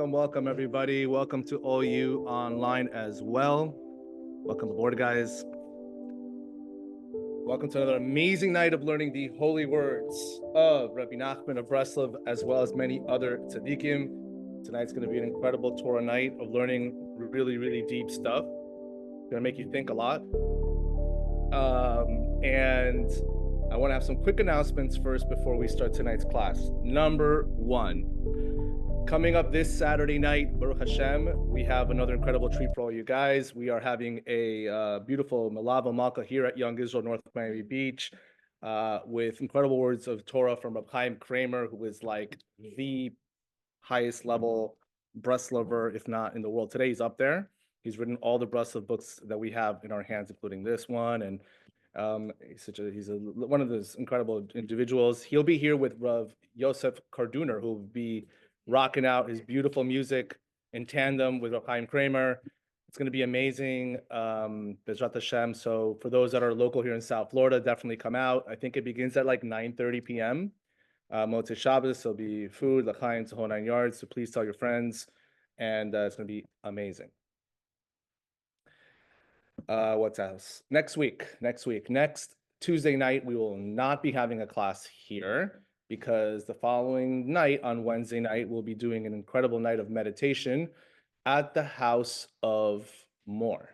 Welcome, everybody. Welcome to all you online as well. Welcome aboard, guys. Welcome to another amazing night of learning the holy words of Rabbi Nachman of Breslov, as well as many other tzaddikim. Tonight's going to be an incredible Torah night of learning really, really deep stuff. It's going to make you think a lot. And I want to have some quick announcements first before we start tonight's class. Number one. Coming up this Saturday night, Baruch Hashem, we have another incredible treat for all you guys. We are having a beautiful Melava Malka here at Young Israel, North Miami Beach, with incredible words of Torah from Reb Chaim Kramer, who is like the highest level Breslover, if not in the world today. He's up there. He's written all the Breslov books that we have in our hands, including this one. And he's one of those incredible individuals. He'll be here with Rav Yosef Karduner, who will be rocking out his beautiful music in tandem with Reb Chaim Kramer. It's going to be amazing, Bezrat Hashem. So for those that are local here in South Florida, definitely come out. I think it begins at like 9:30 p.m. Motzei Shabbos, there'll be food, l'chaim, the whole 9 yards. So please tell your friends, and it's going to be amazing. What's else? Next Tuesday night, we will not be having a class here, because the following night, on Wednesday night, we'll be doing an incredible night of meditation at the House of More.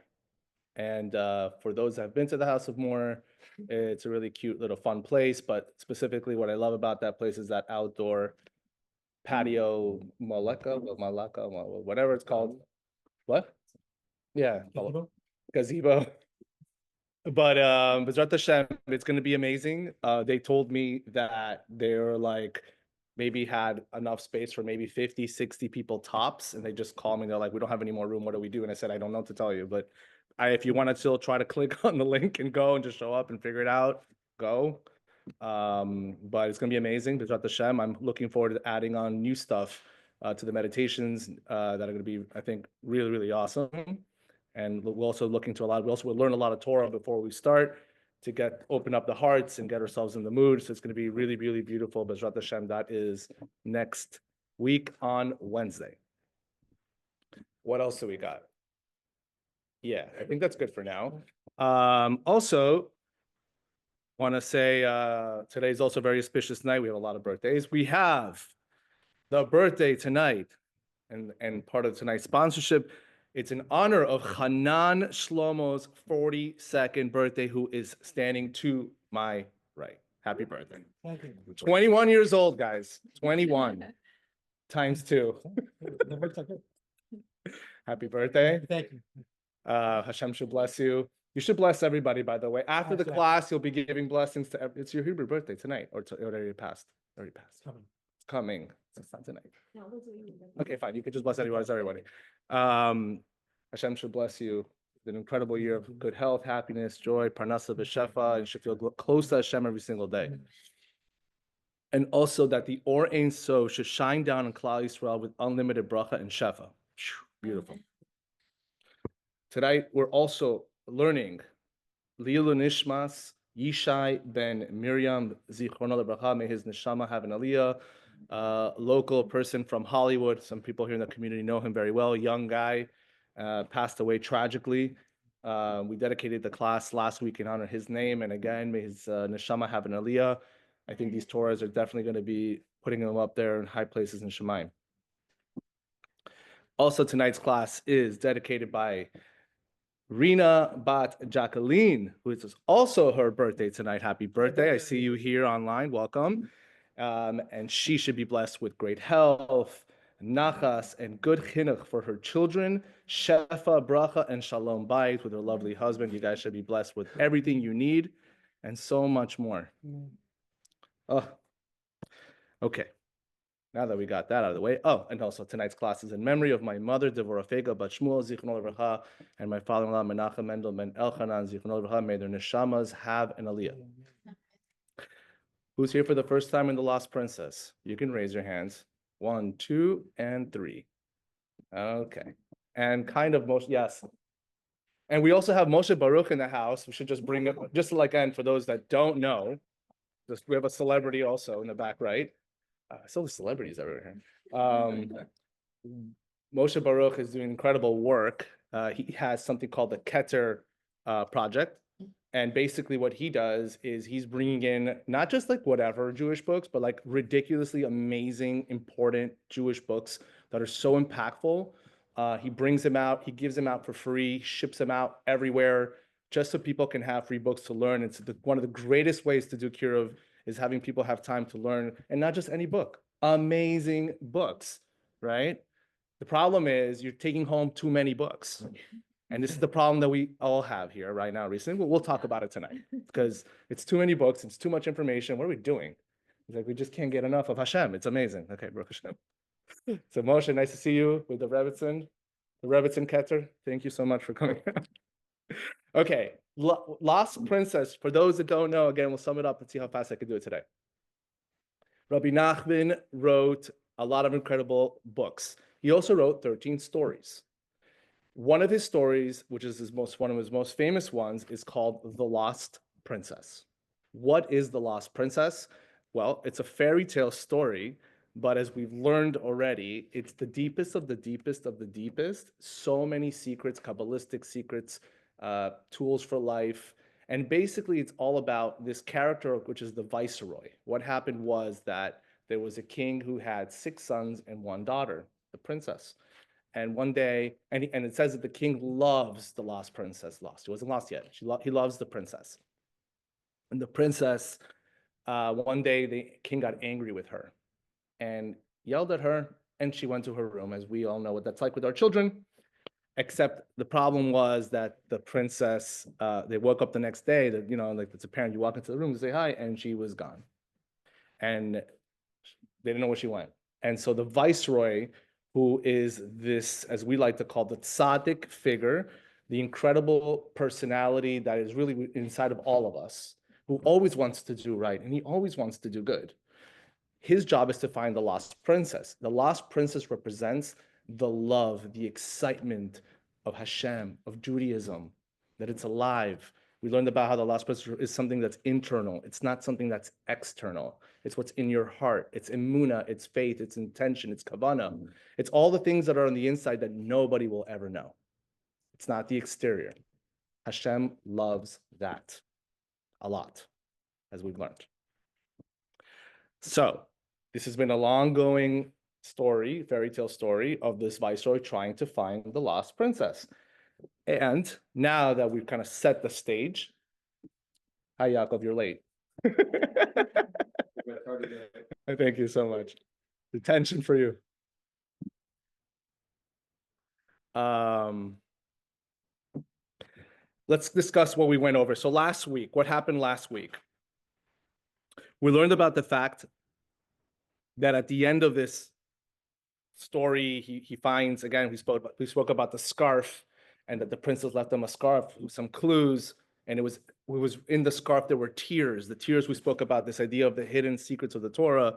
And for those that have been to the House of More, it's a really cute little fun place. But specifically, what I love about that place is that outdoor patio, malaka, whatever it's called. What? Yeah, gazebo. But Bezrat Hashem, it's going to be amazing. They told me that they're like maybe had enough space for maybe 50, 60 people tops. And they just called me. They're like, we don't have any more room. What do we do? And I said, I don't know what to tell you. But if you want to still try to click on the link and go and just show up and figure it out, go. But it's going to be amazing. Bezrat Hashem, I'm looking forward to adding on new stuff to the meditations that are going to be, I think, really, really awesome. And we're also looking to we'll learn a lot of Torah before we start to open up the hearts and get ourselves in the mood. So it's going to be really, really beautiful. Bezrat Hashem, that is next week on Wednesday. What else do we got? Yeah, I think that's good for now. Also, want to say today's also a very auspicious night. We have a lot of birthdays. We have the birthday tonight, and part of tonight's sponsorship. It's in honor of Hanan Shlomo's 42nd birthday, who is standing to my right. Happy birthday. Thank you. 21 years old, guys. 21 times 2. Happy birthday. Thank you. Hashem should bless you. You should bless everybody, by the way. After the class, you'll be giving blessings to it's your Hebrew birthday tonight, or it already passed? Already passed. It's coming. It's not tonight. Okay, fine. You can just bless everybody. Hashem should bless you with an incredible year of good health, happiness, joy, parnasa b'shefa, and you should feel close to Hashem every single day. And also that the Or Ein Sof should shine down on Klal Yisrael with unlimited bracha and shefa. Beautiful. Tonight, we're also learning Lilu Nishmas Yishai ben Miriam Zichrono Lebracha. May his neshama have an aliyah. Local person from Hollywood. Some people here in the community know him very well. Young guy, passed away tragically. We dedicated the class last week in honor of his name. And again, may his neshama have an aliyah. I think these Torahs are definitely going to be putting him up there in high places in Shemayim. Also, tonight's class is dedicated by Rina Bat Jacqueline, who is also her birthday tonight. Happy birthday. I see you here online. Welcome. And she should be blessed with great health, nachas, and good chinuch for her children, shefa, bracha, and shalom bayit with her lovely husband. You guys should be blessed with everything you need and so much more. Oh, okay. Now that we got that out of the way. Oh, and also tonight's class is in memory of my mother, Devorah Fega Bat Shmuel, Zichrono Lebracha, and my father-in-law, Menachem Mendel Ben Elchanan, Zichrono Lebracha. May their neshamas have an aliyah. Who's here for the first time in The Lost Princess? You can raise your hands. 1, 2, and 3. Okay. And kind of most, yes. And we also have Moshe Baruch in the house. We should just bring it, just like, and for those that don't know, we have a celebrity also in the back right. So the celebrities everywhere here. Moshe Baruch is doing incredible work. He has something called the Keter project. And basically what he does is he's bringing in not just like whatever Jewish books, but like ridiculously amazing, important Jewish books that are so impactful. He brings them out, he gives them out for free, ships them out everywhere, just so people can have free books to learn. It's one of the greatest ways to do Kiruv is having people have time to learn, and not just any book, amazing books, right? The problem is you're taking home too many books. And this is the problem that we all have here right now recently. We'll talk about it tonight because it's too many books. It's too much information. What are we doing? It's like, we just can't get enough of Hashem. It's amazing. Okay, Baruch Hashem. So Moshe, nice to see you with the Rebbitzin Keter. Thank you so much for coming. Okay, Lost Princess. For those that don't know, again, we'll sum it up and see how fast I can do it today. Rabbi Nachman wrote a lot of incredible books. He also wrote 13 stories. One of his stories, which is one of his most famous ones, is called The Lost Princess. What is The Lost Princess? Well, it's a fairy tale story, but as we've learned already, it's the deepest of the deepest of the deepest. So many secrets, Kabbalistic secrets, tools for life. And basically, it's all about this character, which is the viceroy. What happened was that there was a king who had 6 sons and 1 daughter, the princess. And one day, and it says that the king loves the lost princess. He wasn't lost yet. He loves the princess. And the princess, one day the king got angry with her and yelled at her, and she went to her room, as we all know what that's like with our children. Except the problem was that the princess, they woke up the next day, that, you know, like it's a parent, you walk into the room to say hi, and she was gone. And they didn't know where she went. And so the viceroy, who is this, as we like to call, the tzaddik figure, the incredible personality that is really inside of all of us, who always wants to do right, and he always wants to do good. His job is to find the lost princess. The lost princess represents the love, the excitement of Hashem, of Judaism, that it's alive. We learned about how the lost princess is something that's internal. It's not something that's external. It's what's in your heart. It's emunah, it's faith, it's intention, it's kavanah. It's all the things that are on the inside that nobody will ever know. It's not the exterior. Hashem loves that a lot, as we've learned. So this has been a long-going story, fairy tale story of this viceroy trying to find the lost princess. And now that we've kind of set the stage, hi Yaakov, you're late. Thank you so much. Attention for you. Let's discuss what we went over. So last week, what happened last week? We learned about the fact that at the end of this story, he finds, again, we spoke about the scarf, and that the princess left him a scarf with some clues, and it was in the scarf there were tears. The tears, we spoke about this idea of the hidden secrets of the Torah.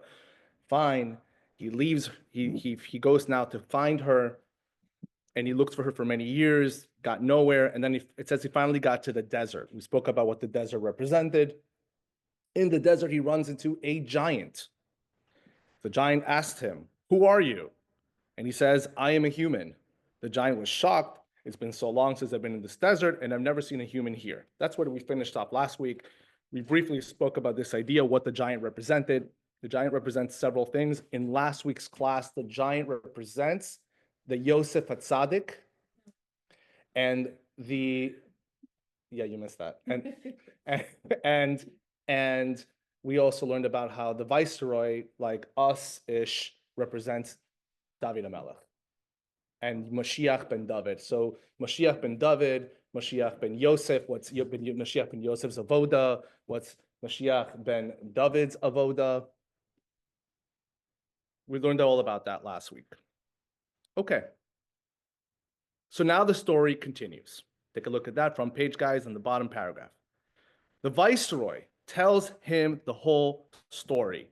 Fine, he leaves, he goes now to find her, and he looked for her for many years, got nowhere, and then it says he finally got to the desert. We spoke about what the desert represented. In the desert, he runs into a giant. The giant asked him, "Who are you?" And he says, "I am a human." The giant was shocked. It's been so long since I've been in this desert, and I've never seen a human here. That's where we finished off last week. We briefly spoke about this idea, what the giant represented. The giant represents several things. In last week's class, the giant represents the Yosef HaTzadik, and you missed that. And we also learned about how the viceroy, like us-ish, represents David HaMelech and Mashiach ben David. So Mashiach ben David, Mashiach ben Yosef, what's Mashiach ben Yosef's avoda, what's Mashiach ben David's avoda. We learned all about that last week. Okay. So now the story continues. Take a look at that front page, guys, in the bottom paragraph. The viceroy tells him the whole story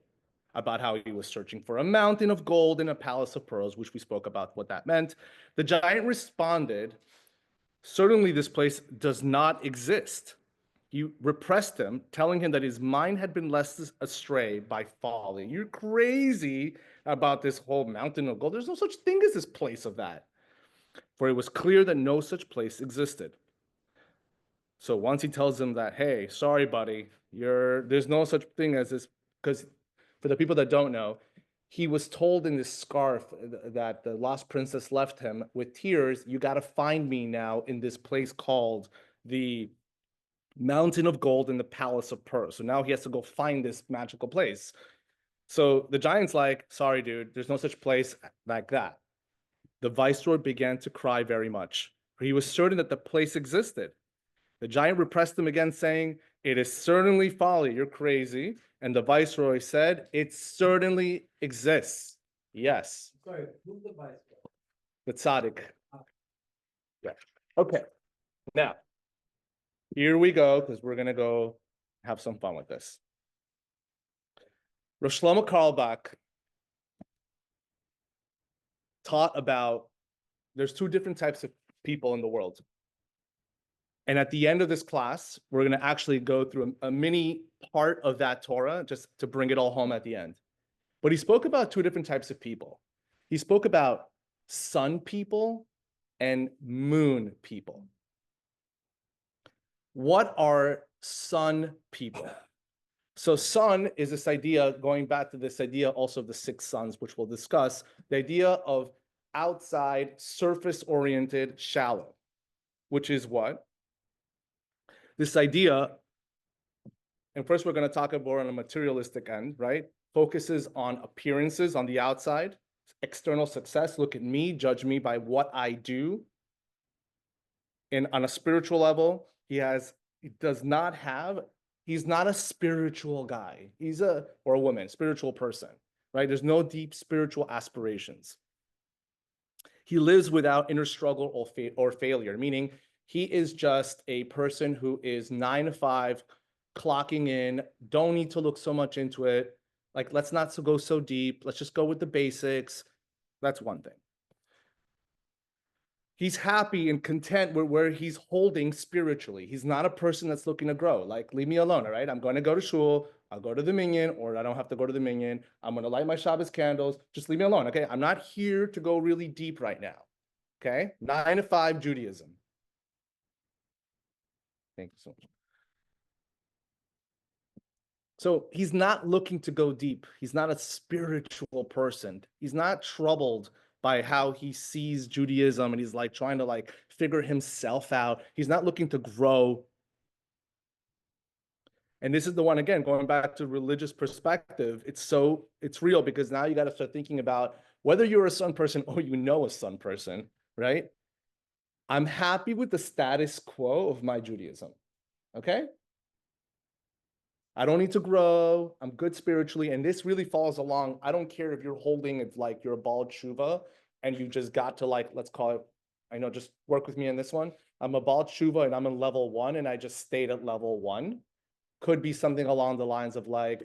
about how he was searching for a mountain of gold in a palace of pearls, which we spoke about what that meant. The giant responded, certainly this place does not exist. You repressed him, telling him that his mind had been led astray by folly. You're crazy about this whole mountain of gold. There's no such thing as this place of that. For it was clear that no such place existed. So once he tells him that, hey, sorry, buddy, there's no such thing as this, because for the people that don't know, he was told in this scarf that the lost princess left him with tears, you got to find me now in this place called the Mountain of Gold in the Palace of Pearls. So now he has to go find this magical place. So the giant's like, sorry, dude, there's no such place like that. The viceroy began to cry very much, for he was certain that the place existed. The giant repressed him again, saying, it is certainly folly, you're crazy. And the viceroy said, it certainly exists. Yes. Sorry, who's the viceroy? The tzaddik. Yeah. Okay. Now, here we go, because we're going to go have some fun with this. Rosh Shlomo Carlebach taught about, there's two different types of people in the world. And at the end of this class, we're going to actually go through a mini part of that Torah just to bring it all home at the end. But he spoke about two different types of people. He spoke about sun people and moon people. What are sun people? So sun is this idea, going back to this idea also of the six suns, which we'll discuss, the idea of outside, surface-oriented, shallow, which is what? This idea, and first we're going to talk about on a materialistic end, right? Focuses on appearances on the outside, external success. Look at me, judge me by what I do. And on a spiritual level, he's not a spiritual guy. Or a woman, spiritual person, right? There's no deep spiritual aspirations. He lives without inner struggle or failure, meaning he is just a person who is 9 to 5, clocking in, don't need to look so much into it. Like, let's not go so deep. Let's just go with the basics. That's one thing. He's happy and content with where he's holding spiritually. He's not a person that's looking to grow. Like, leave me alone, all right? I'm going to go to shul. I'll go to the minyan, or I don't have to go to the minyan. I'm going to light my Shabbos candles. Just leave me alone, okay? I'm not here to go really deep right now, okay? 9 to 5 Judaism. Thank you so much. So he's not looking to go deep. He's not a spiritual person. He's not troubled by how he sees Judaism and he's like trying to like figure himself out. He's not looking to grow. And this is the one, again, going back to religious perspective, it's real, because now you got to start thinking about whether you're a sun person or you know a sun person, right? I'm happy with the status quo of my Judaism, okay? I don't need to grow. I'm good spiritually. And this really falls along. I don't care if you're holding it like you're a Baal Tshuva and you just got to, like, let's call it, I know, just work with me on this one. I'm a Baal Tshuva and I'm in level 1 and I just stayed at level 1. Could be something along the lines of like,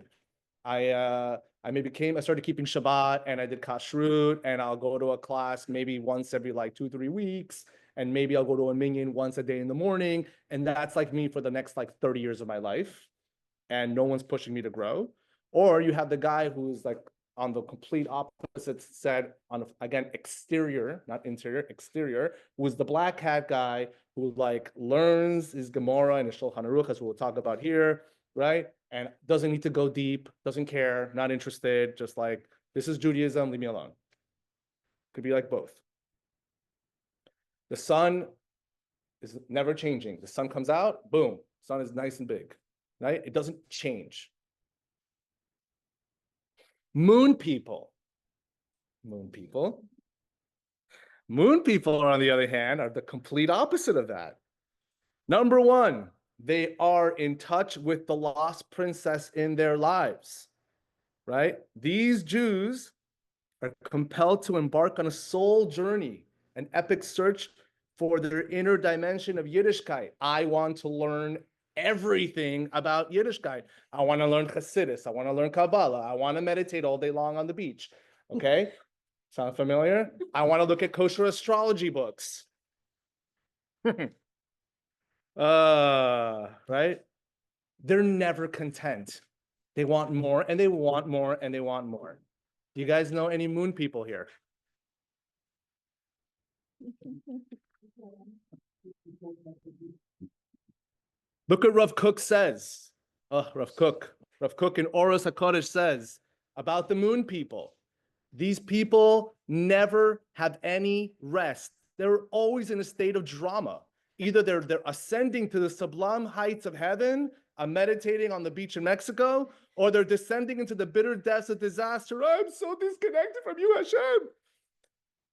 I started keeping Shabbat and I did kashrut and I'll go to a class maybe once every like 2-3 weeks. And maybe I'll go to a minyan once a day in the morning. And that's like me for the next like 30 years of my life. And no one's pushing me to grow. Or you have the guy who's like on the complete opposite side, again, exterior, not interior, exterior, who is the black hat guy who like learns his Gemara and his Shulchan Aruch, as we'll talk about here, right? And doesn't need to go deep, doesn't care, not interested, just like, this is Judaism, leave me alone. Could be like both. The sun is never changing. The sun comes out, boom, sun is nice and big. Right? It doesn't change. Moon people, on the other hand, are the complete opposite of that. Number one, they are in touch with the lost princess in their lives, right? These Jews are compelled to embark on a soul journey, an epic search for their inner dimension of Yiddishkeit. I want to learn everything about Yiddishkeit. I want to learn Chassidus. I want to learn Kabbalah. I want to meditate all day long on the beach. Okay? Sound familiar? I want to look at kosher astrology books. Right? They're never content. They want more and they want more and they want more. Do you guys know any moon people here? Look what Rav Kook says. Oh, Rav Kook. Rav Kook in Oros HaKodesh says about the moon people. These people never have any rest. They're always in a state of drama. Either they're ascending to the sublime heights of heaven, meditating on the beach in Mexico, or they're descending into the bitter depths of disaster. I'm so disconnected from you, Hashem.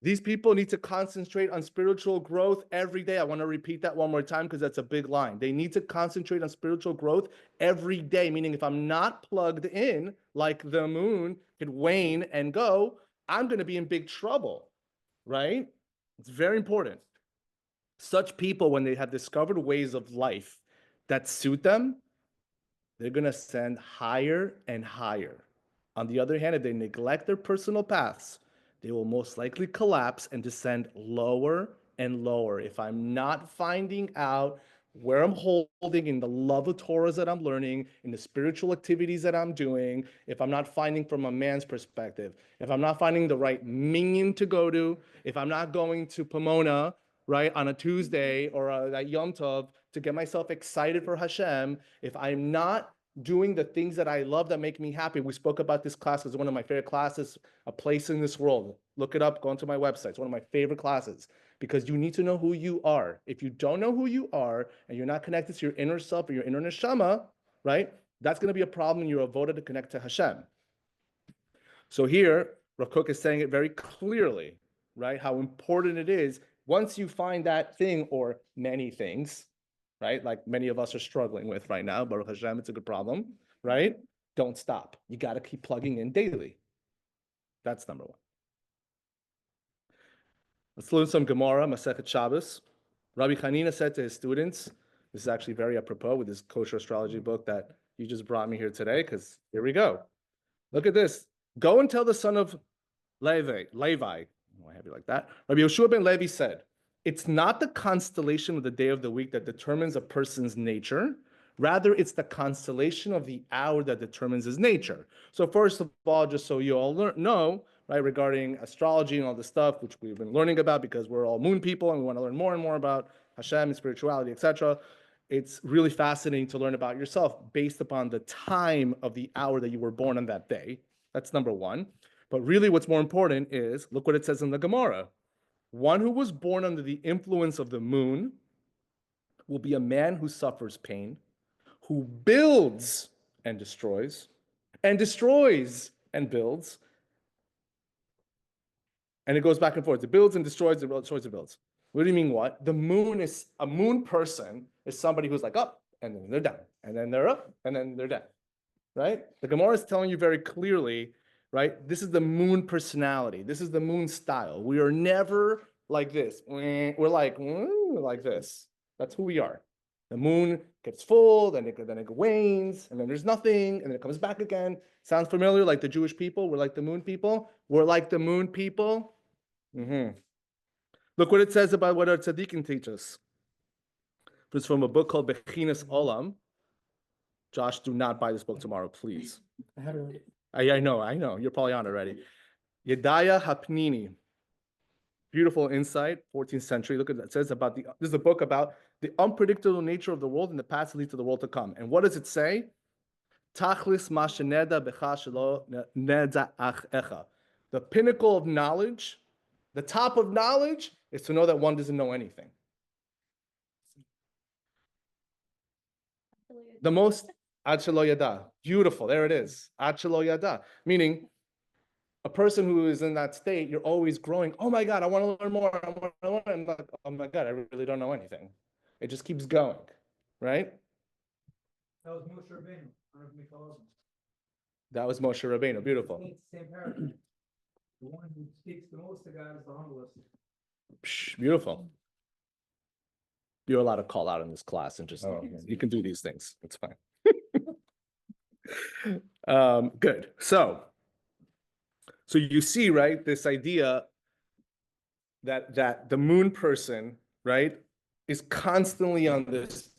These people need to concentrate on spiritual growth every day. I want to repeat that one more time because that's a big line. They need to concentrate on spiritual growth every day, meaning if I'm not plugged in, like the moon could wane and go, I'm going to be in big trouble, right? It's very important. Such people, when they have discovered ways of life that suit them, they're going to ascend higher and higher. On the other hand, if they neglect their personal paths, they will most likely collapse and descend lower and lower. If I'm not finding out where I'm holding in the love of Torahs that I'm learning, in the spiritual activities that I'm doing, if I'm not finding from a man's perspective, if I'm not finding the right minyan to go to, if I'm not going to Pomona, right, on a Tuesday or at Yom Tov to get myself excited for Hashem, if I'm not doing the things that I love that make me happy. We spoke about this class as one of my favorite classes, A Place in This World. Look it up, go onto my website. It's one of my favorite classes because you need to know who you are. If you don't know who you are and you're not connected to your inner self or your inner neshama, right, that's going to be a problem in your avoda to connect to Hashem. So here, Rav Kook is saying it very clearly, right, how important it is once you find that thing or many things, right? Like many of us are struggling with right now. Baruch Hashem, it's a good problem, right? Don't stop. You got to keep plugging in daily. That's number one. Let's learn some Gemara, Masechet Shabbos. Rabbi Hanina said to his students, this is actually very apropos with this kosher astrology book that you just brought me here today, because here we go. Look at this. Go and tell the son of Levi. I have you like that. Rabbi Yoshua ben Levi said, it's not the constellation of the day of the week that determines a person's nature. Rather, it's the constellation of the hour that determines his nature. So first of all, just so you all know, right, regarding astrology and all this stuff, which we've been learning about because we're all moon people and we want to learn more and more about Hashem and spirituality, etc. It's really fascinating to learn about yourself based upon the time of the hour that you were born on that day. That's number one. But really what's more important is, look what it says in the Gemara. One who was born under the influence of the moon will be a man who suffers pain, who builds and destroys and builds. And it goes back and forth. It builds and destroys, it destroys and builds. What do you mean what? The moon is, a moon person is somebody who's like up and then they're down and then they're up and then they're down, right? The Gemara is telling you very clearly, right? This is the moon personality. This is the moon style. We are never like this. We're like this. That's who we are. The moon gets full, then it wanes, and then there's nothing, and then it comes back again. Sounds familiar? Like the Jewish people? We're like the moon people? We're like the moon people? Look what it says about what our tzaddikim teach us. It's from a book called Bechinas Olam. Josh, do not buy this book tomorrow, please. I had it already. I know. You're probably on already. Yedaya Hapnini. Beautiful insight, 14th century. Look at that. It says about this is a book about the unpredictable nature of the world in the past that leads to the world to come. And what does it say? Tachlis masheneda becha shelo neda echa. The pinnacle of knowledge, the top of knowledge is to know that one doesn't know anything. The most ad shelo yada. Beautiful. There it is. Ad shelo yada. Meaning, a person who is in that state, you're always growing. Oh my God, I want to learn more. I want to learn. I'm like, oh my God, I really don't know anything. It just keeps going, right? That was Moshe Rabbeinu. I don't know if we call him. That was Moshe Rabbeinu. Beautiful. It's the same paragraph. The one who speaks the most to God is the humblest. Beautiful. You're allowed to call out in this class and just, Oh, okay. you can do these things. It's fine. Good. So you see, right, this idea that the moon person, right, is constantly on this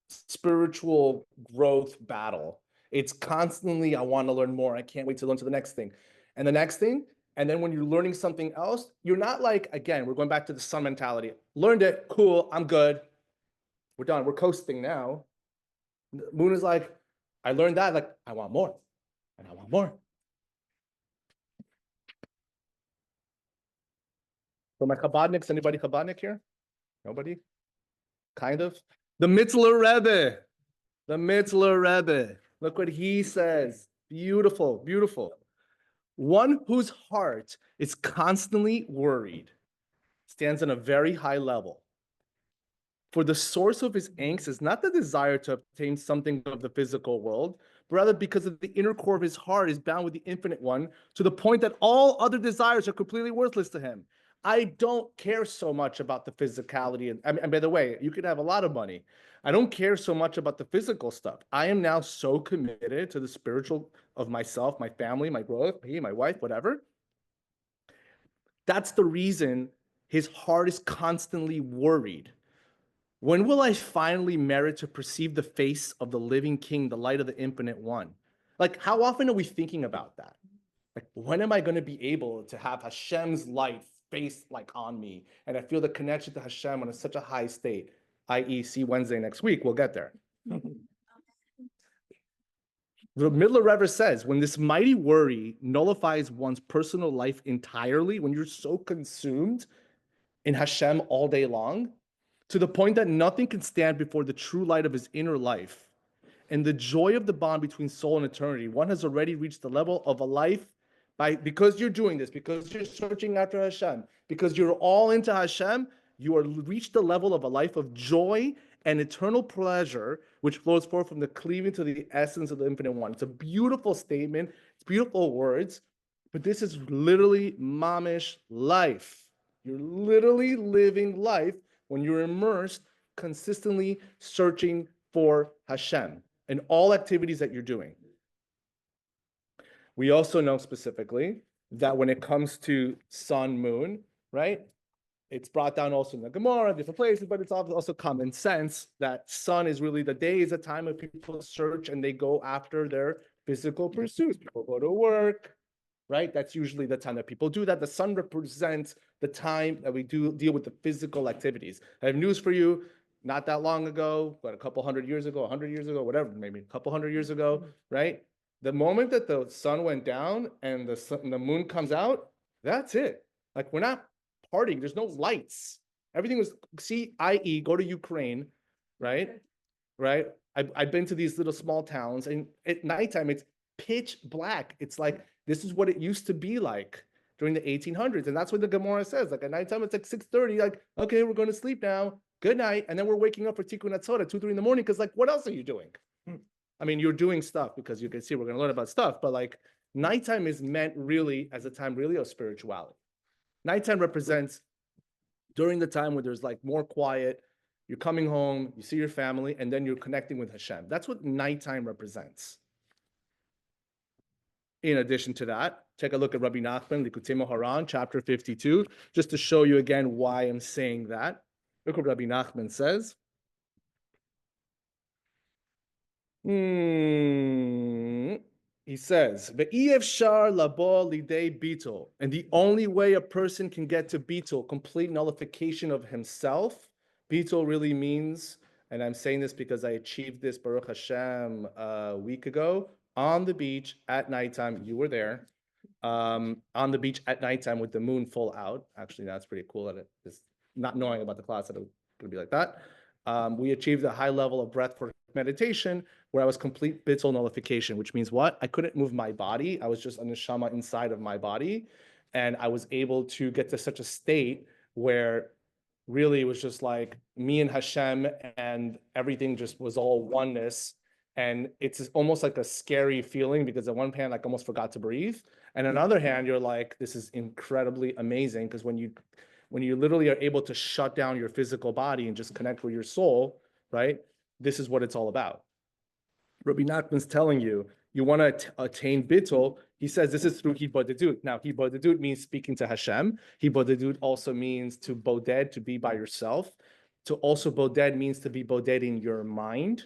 spiritual growth battle. It's constantly, I want to learn more. I can't wait to learn to the next thing and the next thing. And then when you're learning something else, you're not like, again, we're going back to the sun mentality. Learned it, cool, I'm good. We're done. We're coasting now. The moon is like, I learned that, like, I want more, and I want more. For my Chabadniks, anybody Chabadnik here? Nobody? Kind of? The Mitzler Rebbe. The Mitzler Rebbe. Look what he says. Beautiful, beautiful. One whose heart is constantly worried stands on a very high level. For the source of his angst is not the desire to obtain something of the physical world, but rather because of the inner core of his heart is bound with the infinite one to the point that all other desires are completely worthless to him. I don't care so much about the physicality. And by the way, you could have a lot of money. I don't care so much about the physical stuff. I am now so committed to the spiritual of myself, my family, my growth, me, my wife, whatever. That's the reason his heart is constantly worried. When will I finally merit to perceive the face of the living King, the light of the infinite one? Like, how often are we thinking about that? Like, when am I going to be able to have Hashem's light face like on me? And I feel the connection to Hashem on such a high state, i.e. see Wednesday next week, we'll get there. The Middler Rebbe says, when this mighty worry nullifies one's personal life entirely, when you're so consumed in Hashem all day long, to the point that nothing can stand before the true light of his inner life and the joy of the bond between soul and eternity, one has already reached the level of a life because you're doing this, because you're searching after Hashem, because you're all into Hashem, you are reached the level of a life of joy and eternal pleasure, which flows forth from the cleaving to the essence of the infinite one. It's a beautiful statement. It's beautiful words, but this is literally mamish life. You're literally living life when you're immersed, consistently searching for Hashem in all activities that you're doing. We also know specifically that when it comes to sun, moon, right? It's brought down also in the Gemara, different places, but it's also common sense that sun is really the day is a time when people search and they go after their physical pursuits. People go to work, right? That's usually the time that people do that. The sun represents the time that we do deal with the physical activities. I have news for you. Not that long ago, but a couple 100 years ago, 100 years ago, whatever, maybe a couple 100 years ago, right? The moment that the sun went down and the moon comes out, that's it. Like, we're not partying. There's no lights. Everything was, i.e., go to Ukraine, right? Right? I've been to these little small towns, and at nighttime, it's pitch black. It's like, this is what it used to be like during the 1800s. And that's what the Gemara says. Like, at nighttime, it's like 6:30, like, okay, we're going to sleep now. Good night. And then we're waking up for Tikkun Hatzot at 2, 3 in the morning, because, like, what else are you doing? I mean, you're doing stuff, because you can see we're going to learn about stuff, but like, nighttime is meant really as a time really of spirituality. Nighttime represents during the time where there's like more quiet, you're coming home, you see your family, and then you're connecting with Hashem. That's what nighttime represents. In addition to that, take a look at Rabbi Nachman, Likutei Moharan, chapter 52, just to show you again why I'm saying that. Look what Rabbi Nachman says. He says, "Ve'iyefshar labo lidei bitul," and the only way a person can get to bitul, complete nullification of himself. Bitul really means, and I'm saying this because I achieved this Baruch Hashem a week ago on the beach at nighttime. You were there, on the beach at nighttime with the moon full out. Actually, that's pretty cool. That it is not knowing about the class that it was going to be like that. We achieved a high level of breath for meditation where I was complete bitul nullification, which means what? I couldn't move my body. I was just a neshama inside of my body. And I was able to get to such a state where really it was just like me and Hashem, and everything just was all oneness. And it's almost like a scary feeling, because on one hand, like, almost forgot to breathe. And on the other hand, you're like, this is incredibly amazing, because when when you literally are able to shut down your physical body and just connect with your soul, right? This is what it's all about. Rabbi Nachman's telling you, you want to attain bittul. He says this is through hibodedut. Now, hibodedut means speaking to Hashem. Hibodedut also means to boded, to be by yourself. To also boded means to be boded in your mind,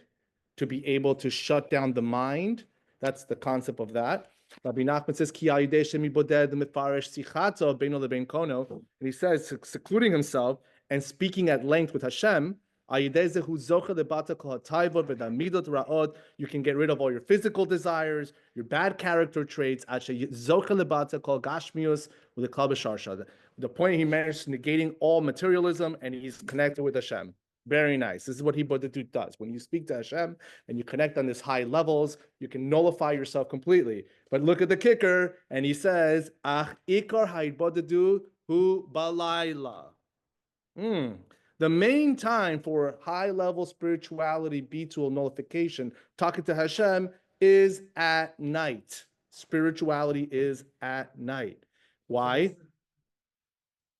to be able to shut down the mind. That's the concept of that. Rabbi Nachman says, Ki shemi boded mifaresh sichato beino lebein kono. And he says, secluding himself and speaking at length with Hashem, you can get rid of all your physical desires, your bad character traits. The point he managed negating all materialism, and he's connected with Hashem. Very nice. This is what Hibodedut does. When you speak to Hashem and you connect on this high levels, you can nullify yourself completely. But look at the kicker, and he says, Ach ikar ha'hibodedut hu balayla. The main time for high-level spirituality, bitul, nullification, talking to Hashem, is at night. Spirituality is at night. Why?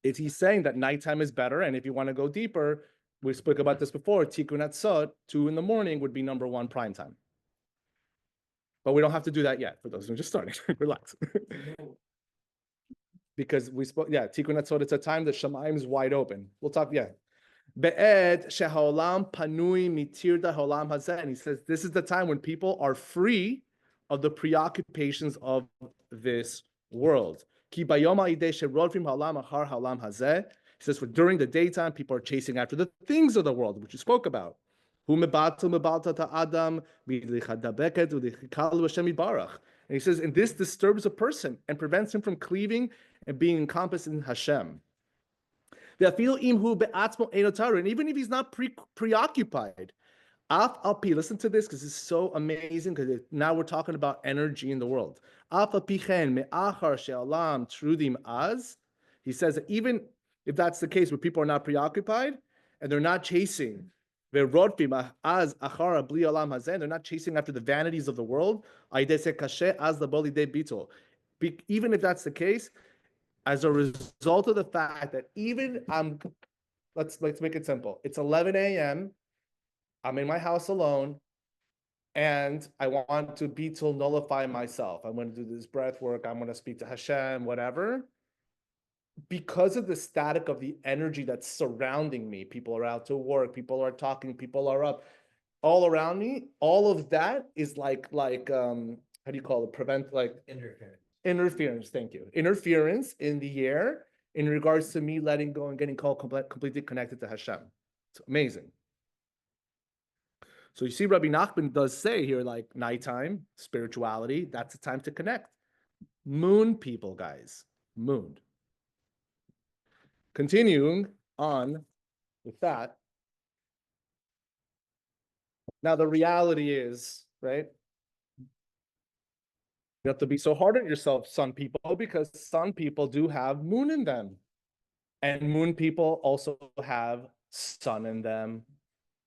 He's saying that nighttime is better, and if you want to go deeper, we spoke about this before, Tikkun Atzot, 2 in the morning would be number 1 prime time. But we don't have to do that yet, for those who are just starting. Relax. Because we spoke, Tikkun Atzot, it's a time that Shemaim is wide open. We'll talk, Be'ed shehaolam panui mitirda haolam hazeh. And he says this is the time when people are free of the preoccupations of this world. Ki bayom ha'idei sherodvim haolam achar haolam hazeh. He says, for during the daytime, people are chasing after the things of the world, which you spoke about. Hu mebatel mebalta ta'adam v'lichadabeket v'lichikal v'Hashem yibarach. And he says, and this disturbs a person and prevents him from cleaving and being encompassed in Hashem. And even if he's not preoccupied, listen to this because it's so amazing, because now we're talking about energy in the world. He says that even if that's the case where people are not preoccupied and they're not chasing, they're not chasing after the vanities of the world, even if that's the case, as a result of the fact that even let's make it simple. It's 11 a.m. I'm in my house alone, and I want to bitul nullify myself. I want to do this breath work. I'm going to speak to Hashem, whatever. Because of the static of the energy that's surrounding me, people are out to work, people are talking, people are up, all around me. All of that is like how do you call it? Interference, thank you. Interference in the air in regards to me letting go and getting completely connected to Hashem. It's amazing. So you see, Rabbi Nachman does say here, like nighttime, spirituality, that's the time to connect. Moon people, guys, moon. Continuing on with that. Now the reality is, right? You have to be so hard on yourself, sun people, because sun people do have moon in them. And moon people also have sun in them,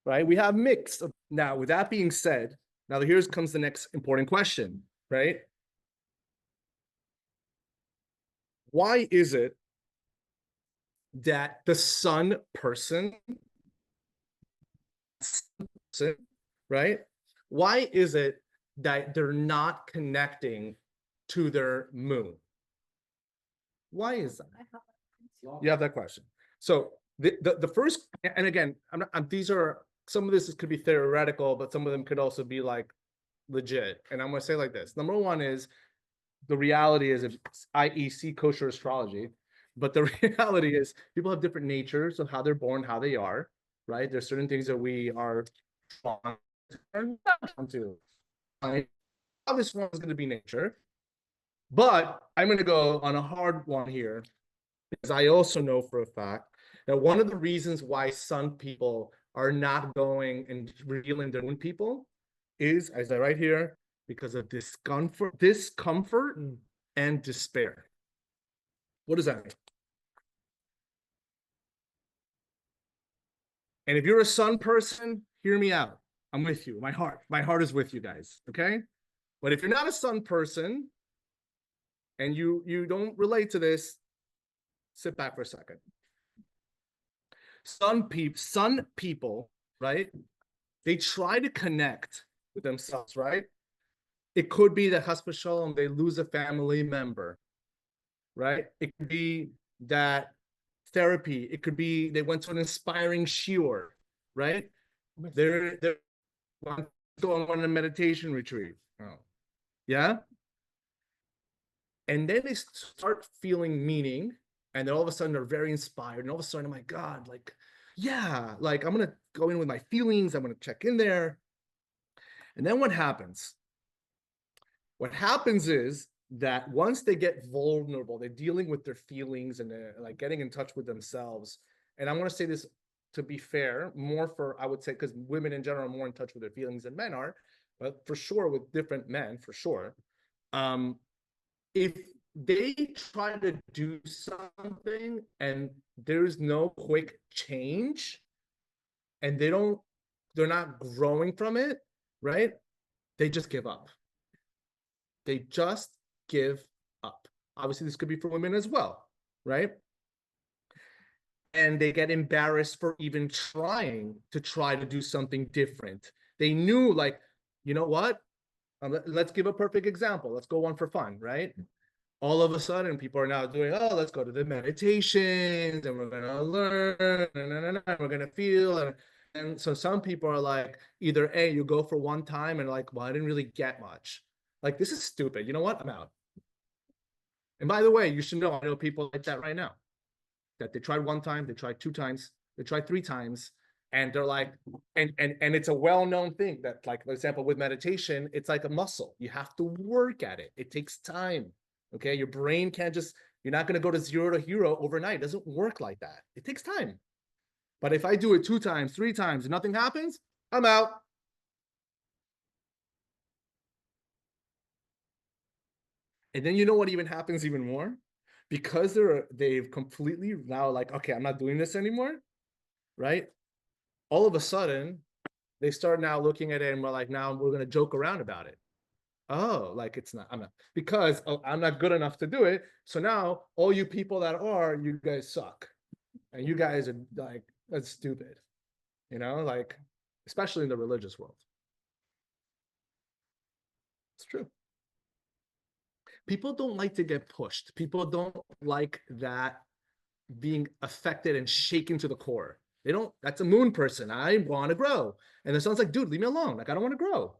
right? We have mix. Now, with that being said, now here comes the next important question, right? Why is it that the sun person, right? Why is it that they're not connecting to their moon? Why is that? You have that question. So the first, and again, these are, some of this could be theoretical, but some of them could also be like legit. And I'm going to say like this. Number one is, the reality is, i.e. see kosher astrology, but the reality is people have different natures of how they're born, how they are, right? There's certain things that we are drawn to. This one is going to be nature, but I'm going to go on a hard one here, because I also know for a fact that one of the reasons why sun people are not going and revealing their moon people is, as I write here, because of discomfort and despair. What does that mean? And if you're a sun person, hear me out. I'm with you. My heart is with you guys, okay? But if you're not a sun person and you don't relate to this, sit back for a second. Some people, right? They try to connect with themselves, right? It could be that chas v'shalom, they lose a family member, right? It could be that therapy. It could be they went to an inspiring shiur, right? They're going on a meditation retreat. Oh. Yeah. And then they start feeling meaning, and then all of a sudden they're very inspired, and all of a sudden, oh my God, like, yeah, like I'm gonna go in with my feelings, I'm gonna check in there. And then what happens? What happens is that once they get vulnerable, they're dealing with their feelings and they're like getting in touch with themselves. And I'm gonna say this to be fair, more for, I would say, because women in general are more in touch with their feelings than men are, but for sure with different men, for sure. If they try to do something and there's no quick change and they're not growing from it, right? They just give up. They just give up. Obviously, this could be for women as well, right? And they get embarrassed for even trying to do something different. They knew, like, you know what? Let's give a perfect example. Let's go one for fun, right? All of a sudden, people are now doing, oh, let's go to the meditations and we're going to learn and we're going to feel. And so some people are like, either A, you go for one time and like, well, I didn't really get much. Like, this is stupid. You know what? I'm out. And by the way, you should know, I know people like that right now, that they tried one time, they tried 2 times, they tried 3 times. And they're like, and it's a well-known thing that, like, for example, with meditation, it's like a muscle. You have to work at it. It takes time. Okay. Your brain can't just, you're not going to go to 0 to hero overnight. It doesn't work like that. It takes time. But if I do it 2 times, 3 times, and nothing happens, I'm out. And then you know what even happens even more? Because they've completely now like, okay, I'm not doing this anymore, right? All of a sudden, they start now looking at it and we're like, now we're going to joke around about it. Oh, like I'm not, because I'm not good enough to do it. So now all you people that are, you guys suck. And you guys are like, that's stupid. You know, like, especially in the religious world. It's true. People don't like to get pushed. People don't like that being affected and shaken to the core. They don't, that's a moon person. I want to grow. And then someone's like, dude, leave me alone. Like, I don't want to grow.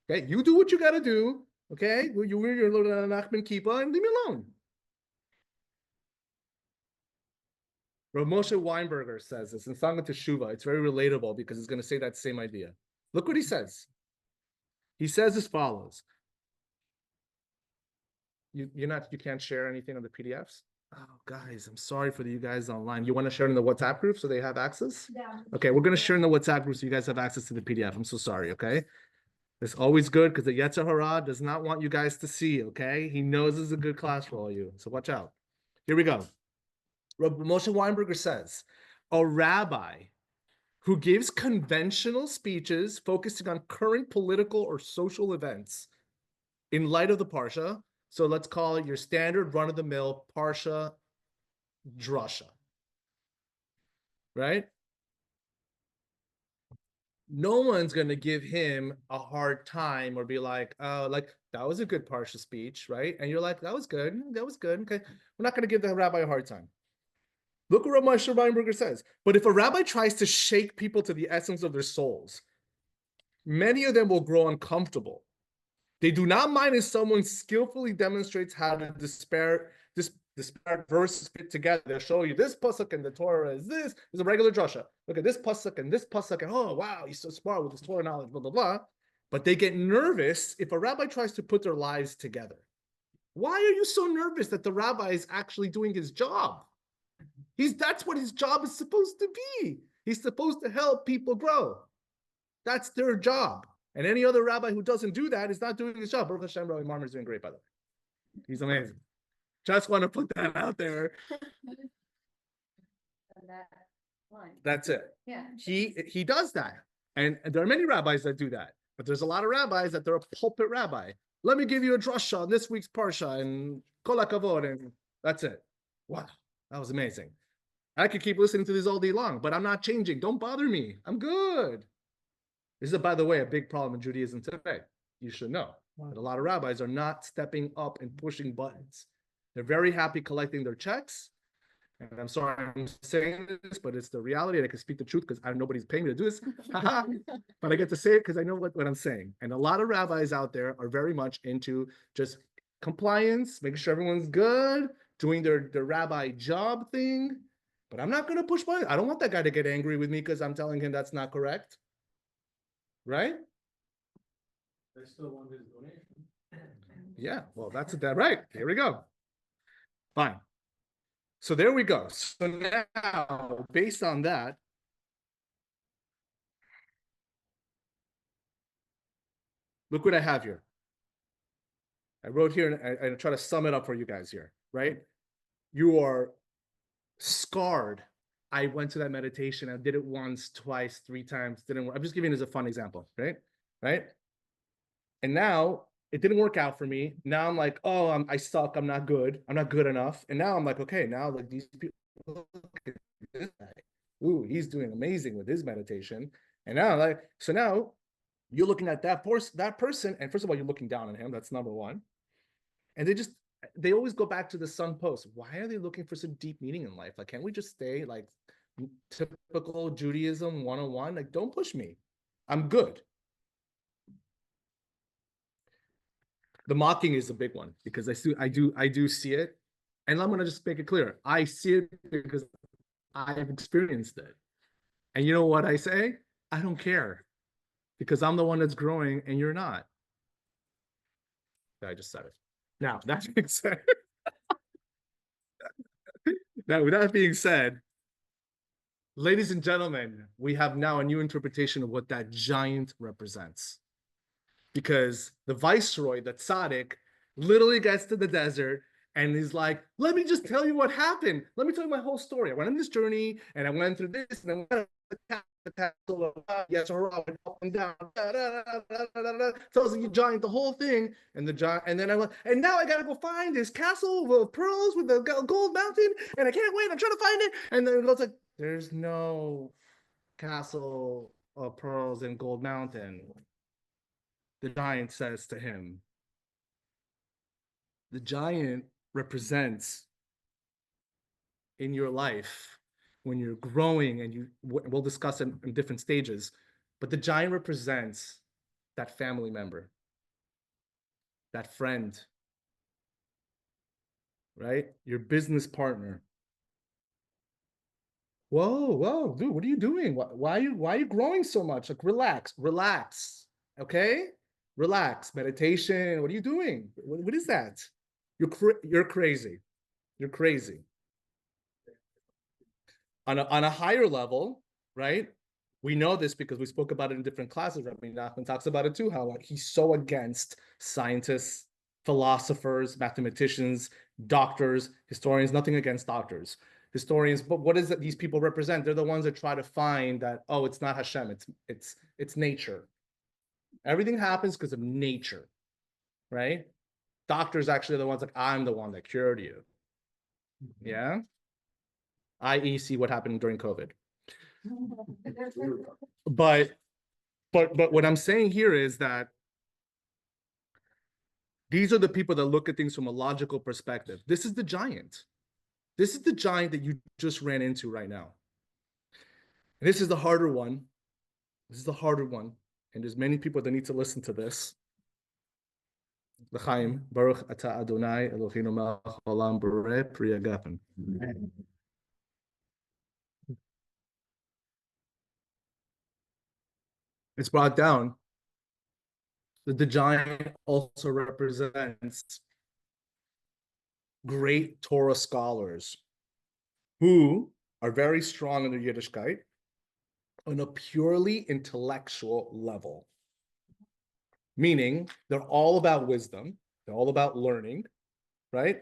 Okay. You do what you got to do. Okay. You wear your little Nachman kippah and leave me alone. Rav Moshe Weinberger says this in Sangha Teshuvah. It's very relatable because it's going to say that same idea. Look what he says. He says as follows. You can't share anything on the PDFs? Oh, guys, I'm sorry for you guys online. You want to share it in the WhatsApp group so they have access? Yeah. Okay, we're going to share in the WhatsApp group so you guys have access to the PDF. I'm so sorry, okay? It's always good because the Yetzer Hara does not want you guys to see, okay? He knows this is a good class for all you, so watch out. Here we go. Rabbi Moshe Weinberger says, a rabbi who gives conventional speeches focusing on current political or social events in light of the Parsha, so let's call it your standard run-of-the-mill Parsha drasha, right? No one's going to give him a hard time or be like, oh, like, that was a good Parsha speech, right? And you're like, that was good. That was good. Okay. We're not going to give the rabbi a hard time. Look what Rabbi Moshe Weinberger says. But if a rabbi tries to shake people to the essence of their souls, many of them will grow uncomfortable. They do not mind if someone skillfully demonstrates how to disparate verses fit together. They'll show you this pasuk and the Torah is this. Is a regular drasha. Look at this pasuk and this pasuk, and oh wow, he's so smart with his Torah knowledge, blah blah blah. But they get nervous if a rabbi tries to put their lives together. Why are you so nervous that the rabbi is actually doing his job? That's what his job is supposed to be. He's supposed to help people grow. That's their job. And any other rabbi who doesn't do that is not doing his job. Baruch Hashem, Rabbi Marmer is doing great, by the way. He's amazing. Just want to put that out there. That's it. Yeah. He does that. And there are many rabbis that do that. But there's a lot of rabbis that they're a pulpit rabbi. Let me give you a drasha on this week's Parsha and kol hakavod, and that's it. Wow, that was amazing. I could keep listening to this all day long, but I'm not changing. Don't bother me. I'm good. This is, by the way, a big problem in Judaism today. You should know that a lot of rabbis are not stepping up and pushing buttons. They're very happy collecting their checks. And I'm sorry I'm saying this, but it's the reality, and I can speak the truth because nobody's paying me to do this. But I get to say it because I know what I'm saying. And a lot of rabbis out there are very much into just compliance, making sure everyone's good, doing their rabbi job thing. But I'm not going to push buttons. I don't want that guy to get angry with me because I'm telling him that's not correct. Right? They still want his donation. Yeah, well, that's that right. Here we go. Fine. So there we go. So now, based on that, look what I have here. I wrote here, and I try to sum it up for you guys here, right? You are scarred. I went to that meditation. I did it once, twice, 3 times. Didn't work. I'm just giving it as a fun example, right? Right? And now it didn't work out for me. Now I'm like, oh, I suck. I'm not good. I'm not good enough. And now I'm like, okay, now like these people, look at this guy. Ooh, he's doing amazing with his meditation. And now, like, so now you're looking at that person, and first of all, you're looking down on him. That's number one. And they always go back to the Sun Post. Why are they looking for some deep meaning in life? Like, can't we just stay like typical Judaism 101? Like, don't push me. I'm good. The mocking is a big one because I do see it. And I'm gonna just make it clear. I see it because I've experienced it. And you know what I say? I don't care. Because I'm the one that's growing and you're not. I just said it. Now, that being said, now with that being said, ladies and gentlemen, we have now a new interpretation of what that giant represents. Because the viceroy, the tzaddik, literally gets to the desert and he's like, let me just tell you what happened. Let me tell you my whole story. I went on this journey and I went through this and I went to the castle of yes, or up and down. Tells the giant the whole thing. And the giant, and then I went, and now I gotta go find this castle of pearls with the gold mountain, and I can't wait. I'm trying to find it. And then it goes like, there's no castle of pearls in Gold Mountain. The giant says to him, the giant represents in your life when you're growing, and we'll discuss it in different stages, but the giant represents that family member, that friend, right? Your business partner. Whoa, dude, what are you doing? Why are you growing so much? Like, relax, okay? Relax, meditation. What are you doing? What is that? You're crazy. You're crazy. On a higher level, right? We know this because we spoke about it in different classes. Rabbi Nachman talks about it too, how like he's so against scientists, philosophers, mathematicians, doctors, historians, nothing against doctors. Historians, but what is it these people represent? They're the ones that try to find that, oh, it's not Hashem, it's nature. Everything happens because of nature, right? Doctors actually are the ones like, I'm the one that cured you. Yeah. I.e., see what happened during COVID. But what I'm saying here is that these are the people that look at things from a logical perspective. This is the giant. This is the giant that you just ran into right now. And this is the harder one. This is the harder one. And there's many people that need to listen to this. L'chaim, Baruch Ata Adonai Eloheinu melech haolam borei pri hagafen. It's brought down that the giant also represents great Torah scholars who are very strong in their Yiddishkeit on a purely intellectual level. Meaning they're all about wisdom, they're all about learning, right?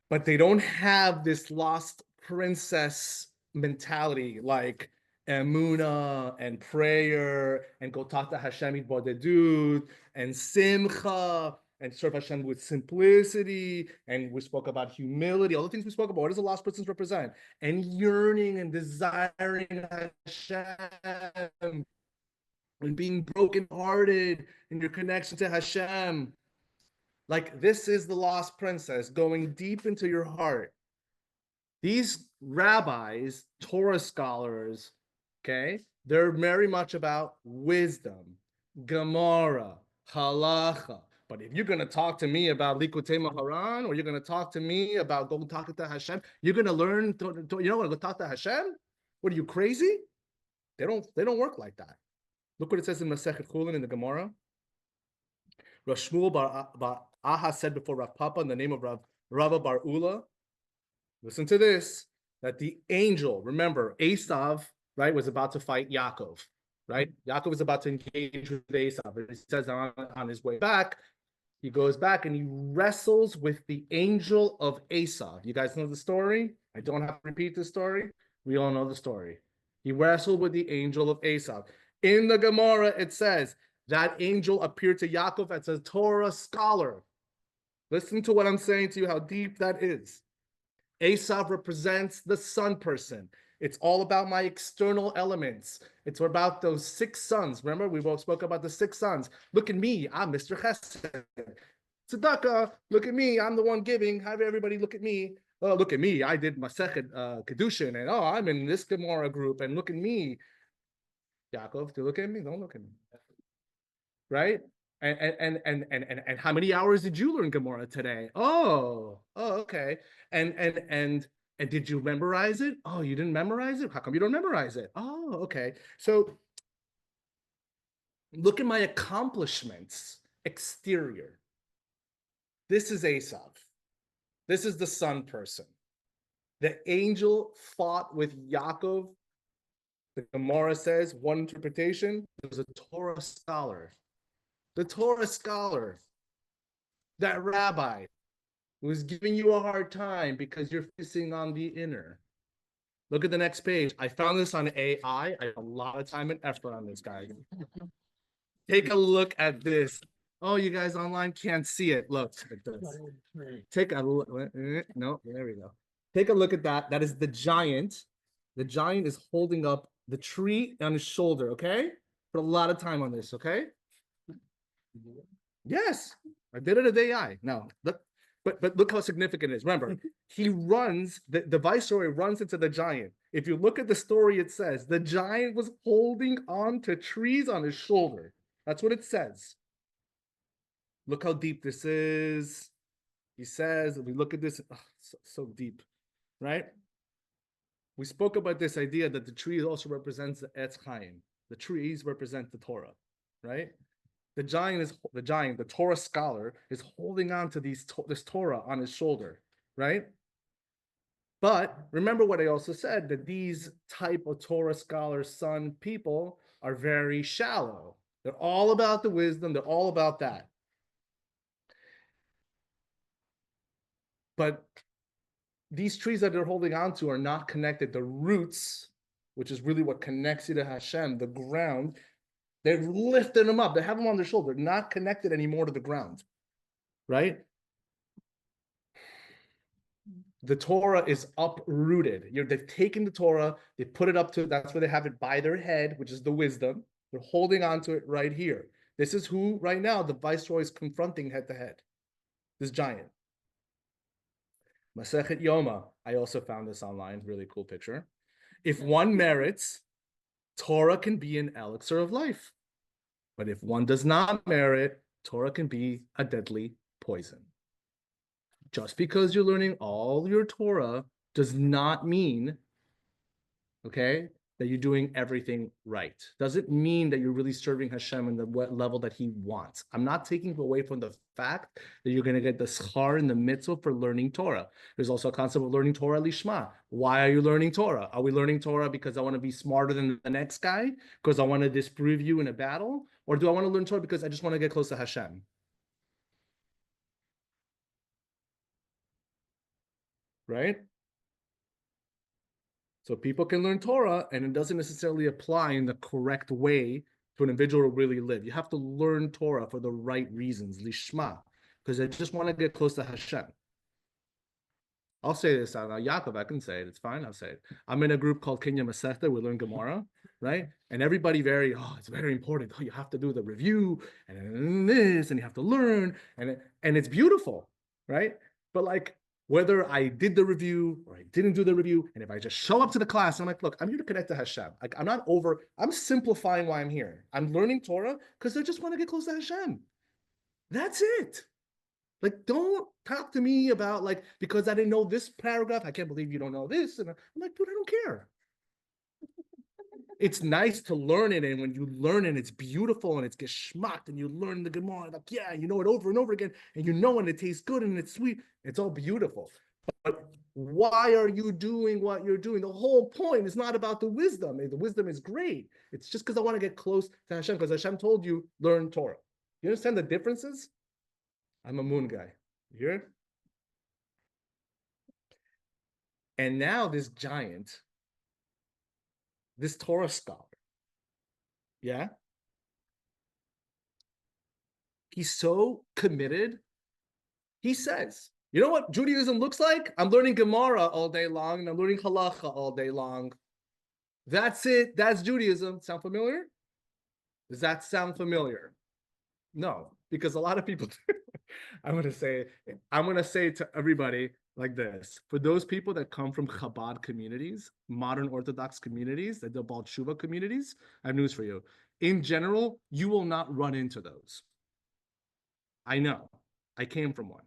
But they don't have this lost princess mentality like Emunah and prayer and go talk to Hashem Yitbodedut and Simcha and serve Hashem with simplicity. And we spoke about humility, all the things we spoke about. What does the lost persons represent? And yearning and desiring Hashem and being brokenhearted in your connection to Hashem. Like this is the lost princess going deep into your heart. These rabbis, Torah scholars, okay, they're very much about wisdom, Gemara, halacha. But if you're going to talk to me about Likutei Moharan, or you're going to talk to me about go talk to Hashem, you're going to learn, you don't want to go talk to Hashem? What are you, crazy? They don't work like that. Look what it says in Masechet Chulin in the Gemara. Rav Shmuel bar Aha said before Rav Papa in the name of Rava bar Ula, listen to this, that the angel, remember, Esav, right, was about to fight Yaakov, right? Yaakov was about to engage with Esav. And he says on his way back, he goes back and he wrestles with the angel of Esav. You guys know the story? I don't have to repeat the story. We all know the story. He wrestled with the angel of Esav. In the Gemara, it says that angel appeared to Yaakov as a Torah scholar. Listen to what I'm saying to you, how deep that is. Esav represents the sun person. It's all about my external elements. It's about those 6 sons. Remember, we both spoke about the 6 sons. Look at me, I'm Mr. Chesed. Tzedakah, look at me, I'm the one giving. Have everybody look at me. Oh, look at me, I did Masechet Kedushin, and oh, I'm in this Gemara group, and look at me. Yaakov, do you look at me? Don't look at me. Right? And how many hours did you learn Gemara today? Oh, okay. And did you memorize it? Oh, you didn't memorize it? How come you don't memorize it? Oh, okay. So look at my accomplishments, exterior. This is Esav. This is the sun person. The angel fought with Yaakov. The Gemara says, one interpretation, it was a Torah scholar. The Torah scholar, that rabbi, who's giving you a hard time because you're focusing on the inner. Look at the next page. I found this on AI. I have a lot of time and effort on this, guy. Take a look at this. Oh, you guys online can't see it. Look at this. Take a look. No, there we go. Take a look at that. That is the giant. The giant is holding up the tree on his shoulder, okay? Put a lot of time on this, okay? Yes, I did it at AI. Now, look, but look how significant it is. Remember, he runs, the viceroy runs into the giant. If you look at the story, it says the giant was holding on to trees on his shoulder. That's what it says. Look how deep this is. He says, if we look at this, oh, so deep, right? We spoke about this idea that the tree also represents the Etz Chaim. The trees represent the Torah, right? The giant, the Torah scholar, is holding on to this Torah on his shoulder, right? But remember what I also said, that these type of Torah scholar son people are very shallow. They're all about the wisdom. They're all about that. But these trees that they're holding on to are not connected. The roots, which is really what connects you to Hashem, the ground, they're lifting them up. They have them on their shoulder, not connected anymore to the ground, right? The Torah is uprooted. They've taken the Torah, they put it up to, that's where they have it by their head, which is the wisdom. They're holding on to it right here. This is who, right now, the viceroy is confronting head to head. This giant. Masechet Yoma. I also found this online. Really cool picture. If one merits, Torah can be an elixir of life. But if one does not merit, Torah can be a deadly poison. Just because you're learning all your Torah does not mean, okay, that you're doing everything right. Doesn't mean that you're really serving Hashem in the level that he wants. I'm not taking away from the fact that you're going to get the schar in the mitzvah for learning Torah. There's also a concept of learning Torah lishma. Why are you learning Torah? Are we learning Torah because I want to be smarter than the next guy? Because I want to disprove you in a battle? Or do I want to learn Torah because I just want to get close to Hashem? Right? So people can learn Torah, and it doesn't necessarily apply in the correct way to an individual to really live. You have to learn Torah for the right reasons, lishma. because they just want to get close to Hashem. I'll say this out loud. Yaakov, I can say it. It's fine. I'll say it. I'm in a group called Kenya Masechta. We learn Gemara, right? And everybody it's very important. Oh, you have to do the review and this, and you have to learn, and it's beautiful, right? But like whether I did the review or I didn't do the review, and if I just show up to the class, I'm like, look, I'm here to connect to Hashem. Like I'm simplifying why I'm here. I'm learning Torah because I just want to get close to Hashem. That's it. Like, don't talk to me about like, because I didn't know this paragraph, I can't believe you don't know this. And I'm like, dude, I don't care. It's nice to learn it. And when you learn it, it's beautiful and it's geschmack and you learn the Gemara, like, yeah, you know it over and over again. And you know, and it tastes good and it's sweet. It's all beautiful. But why are you doing what you're doing? The whole point is not about the wisdom. The wisdom is great. It's just because I want to get close to Hashem, because Hashem told you, learn Torah. You understand the differences? I'm a moon guy. You hear? And now this giant, this Torah scholar, yeah? He's so committed. He says, you know what Judaism looks like? I'm learning Gemara all day long and I'm learning Halacha all day long. That's it. That's Judaism. Sound familiar? Does that sound familiar? No, because a lot of people, I'm going to say to everybody like this. For those people that come from Chabad communities, modern Orthodox communities, the Baal Tshuva communities, I have news for you. In general, you will not run into those. I know. I came from one.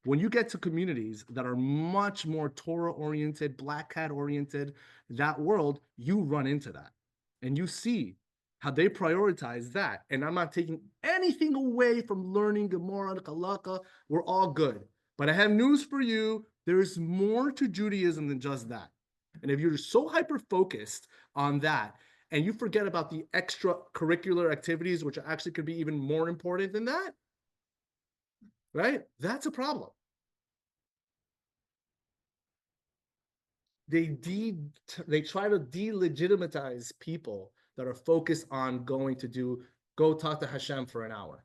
When you get to communities that are much more Torah-oriented, Black Hat-oriented, that world, you run into that. And you see how they prioritize that. And I'm not taking anything away from learning Gemara and Halakha. We're all good. But I have news for you. There is more to Judaism than just that. And if you're so hyper-focused on that, and you forget about the extracurricular activities, which actually could be even more important than that, right? That's a problem. They try to delegitimize people that are focused on go talk to Hashem for an hour.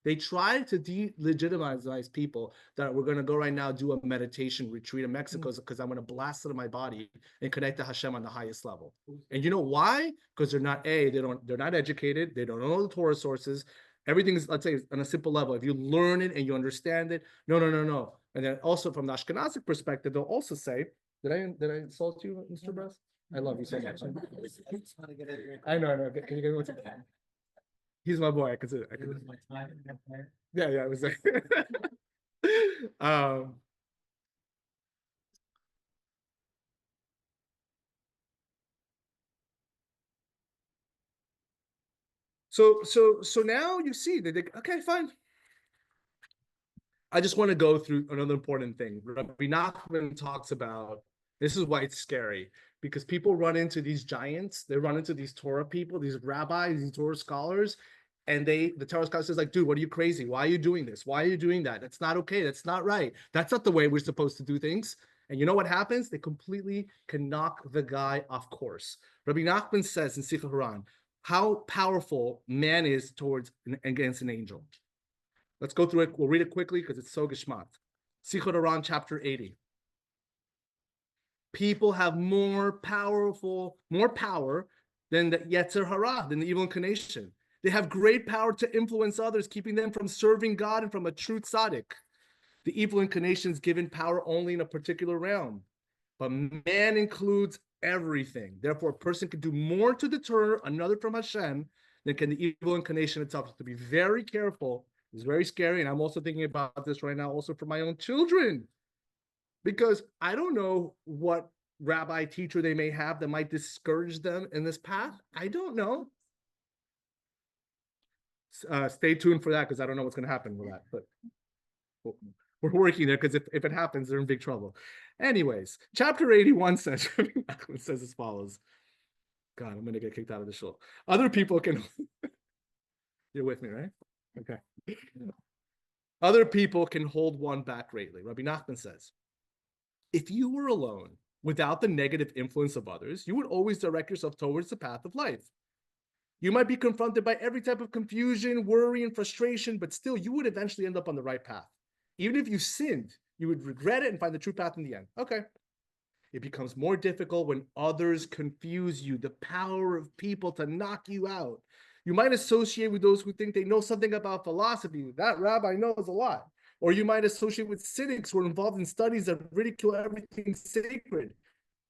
They try to delegitimize people that we're going to go right now do a meditation retreat in Mexico because I'm going to blast it in my body and connect to Hashem on the highest level. And you know why? Because they're not educated. They don't know the Torah sources. Everything is, let's say, on a simple level. If you learn it and you understand it, no. And then also from the Ashkenazic perspective, they'll also say, did I insult you, Mr. Bress? I love you so much. I know. Can you get me what's He's my boy. I consider. Yeah, it was like So now you see that okay, fine. I just want to go through another important thing. Rabbi Nachman talks about, this is why it's scary, because people run into these giants, they run into these Torah people, these rabbis, these Torah scholars, and the Torah scholar says like, dude, what are you crazy? Why are you doing this? Why are you doing that? That's not okay. That's not right. That's not the way we're supposed to do things. And you know what happens? They completely can knock the guy off course. Rabbi Nachman says in Sikha Haran, how powerful man is against an angel. Let's go through it. We'll read it quickly because it's so geschmack. Sichot Haran, chapter 80. People have more power than the Yetzer Hara, than the evil inclination. They have great power to influence others, keeping them from serving God and from a true tzaddik. The evil inclination is given power only in a particular realm. But man includes everything. Therefore, a person can do more to deter another from Hashem than can the evil inclination itself. So to be very careful. It's very scary. And I'm also thinking about this right now also for my own children. Because I don't know what rabbi teacher they may have that might discourage them in this path. I don't know. Stay tuned for that because I don't know what's going to happen with that. But we're working there because if it happens, they're in big trouble. Anyways, chapter 81 says as follows. God, I'm going to get kicked out of the shul. Other people can... You're with me, right? Okay. Other people can hold one back greatly. Rabbi Nachman says, if you were alone without the negative influence of others, you would always direct yourself towards the path of life. You might be confronted by every type of confusion, worry, and frustration, but still you would eventually end up on the right path. Even if you sinned, you would regret it and find the true path in the end. Okay. It becomes more difficult when others confuse you, the power of people to knock you out. You might associate with those who think they know something about philosophy. That rabbi knows a lot. Or you might associate with cynics who are involved in studies that ridicule everything sacred.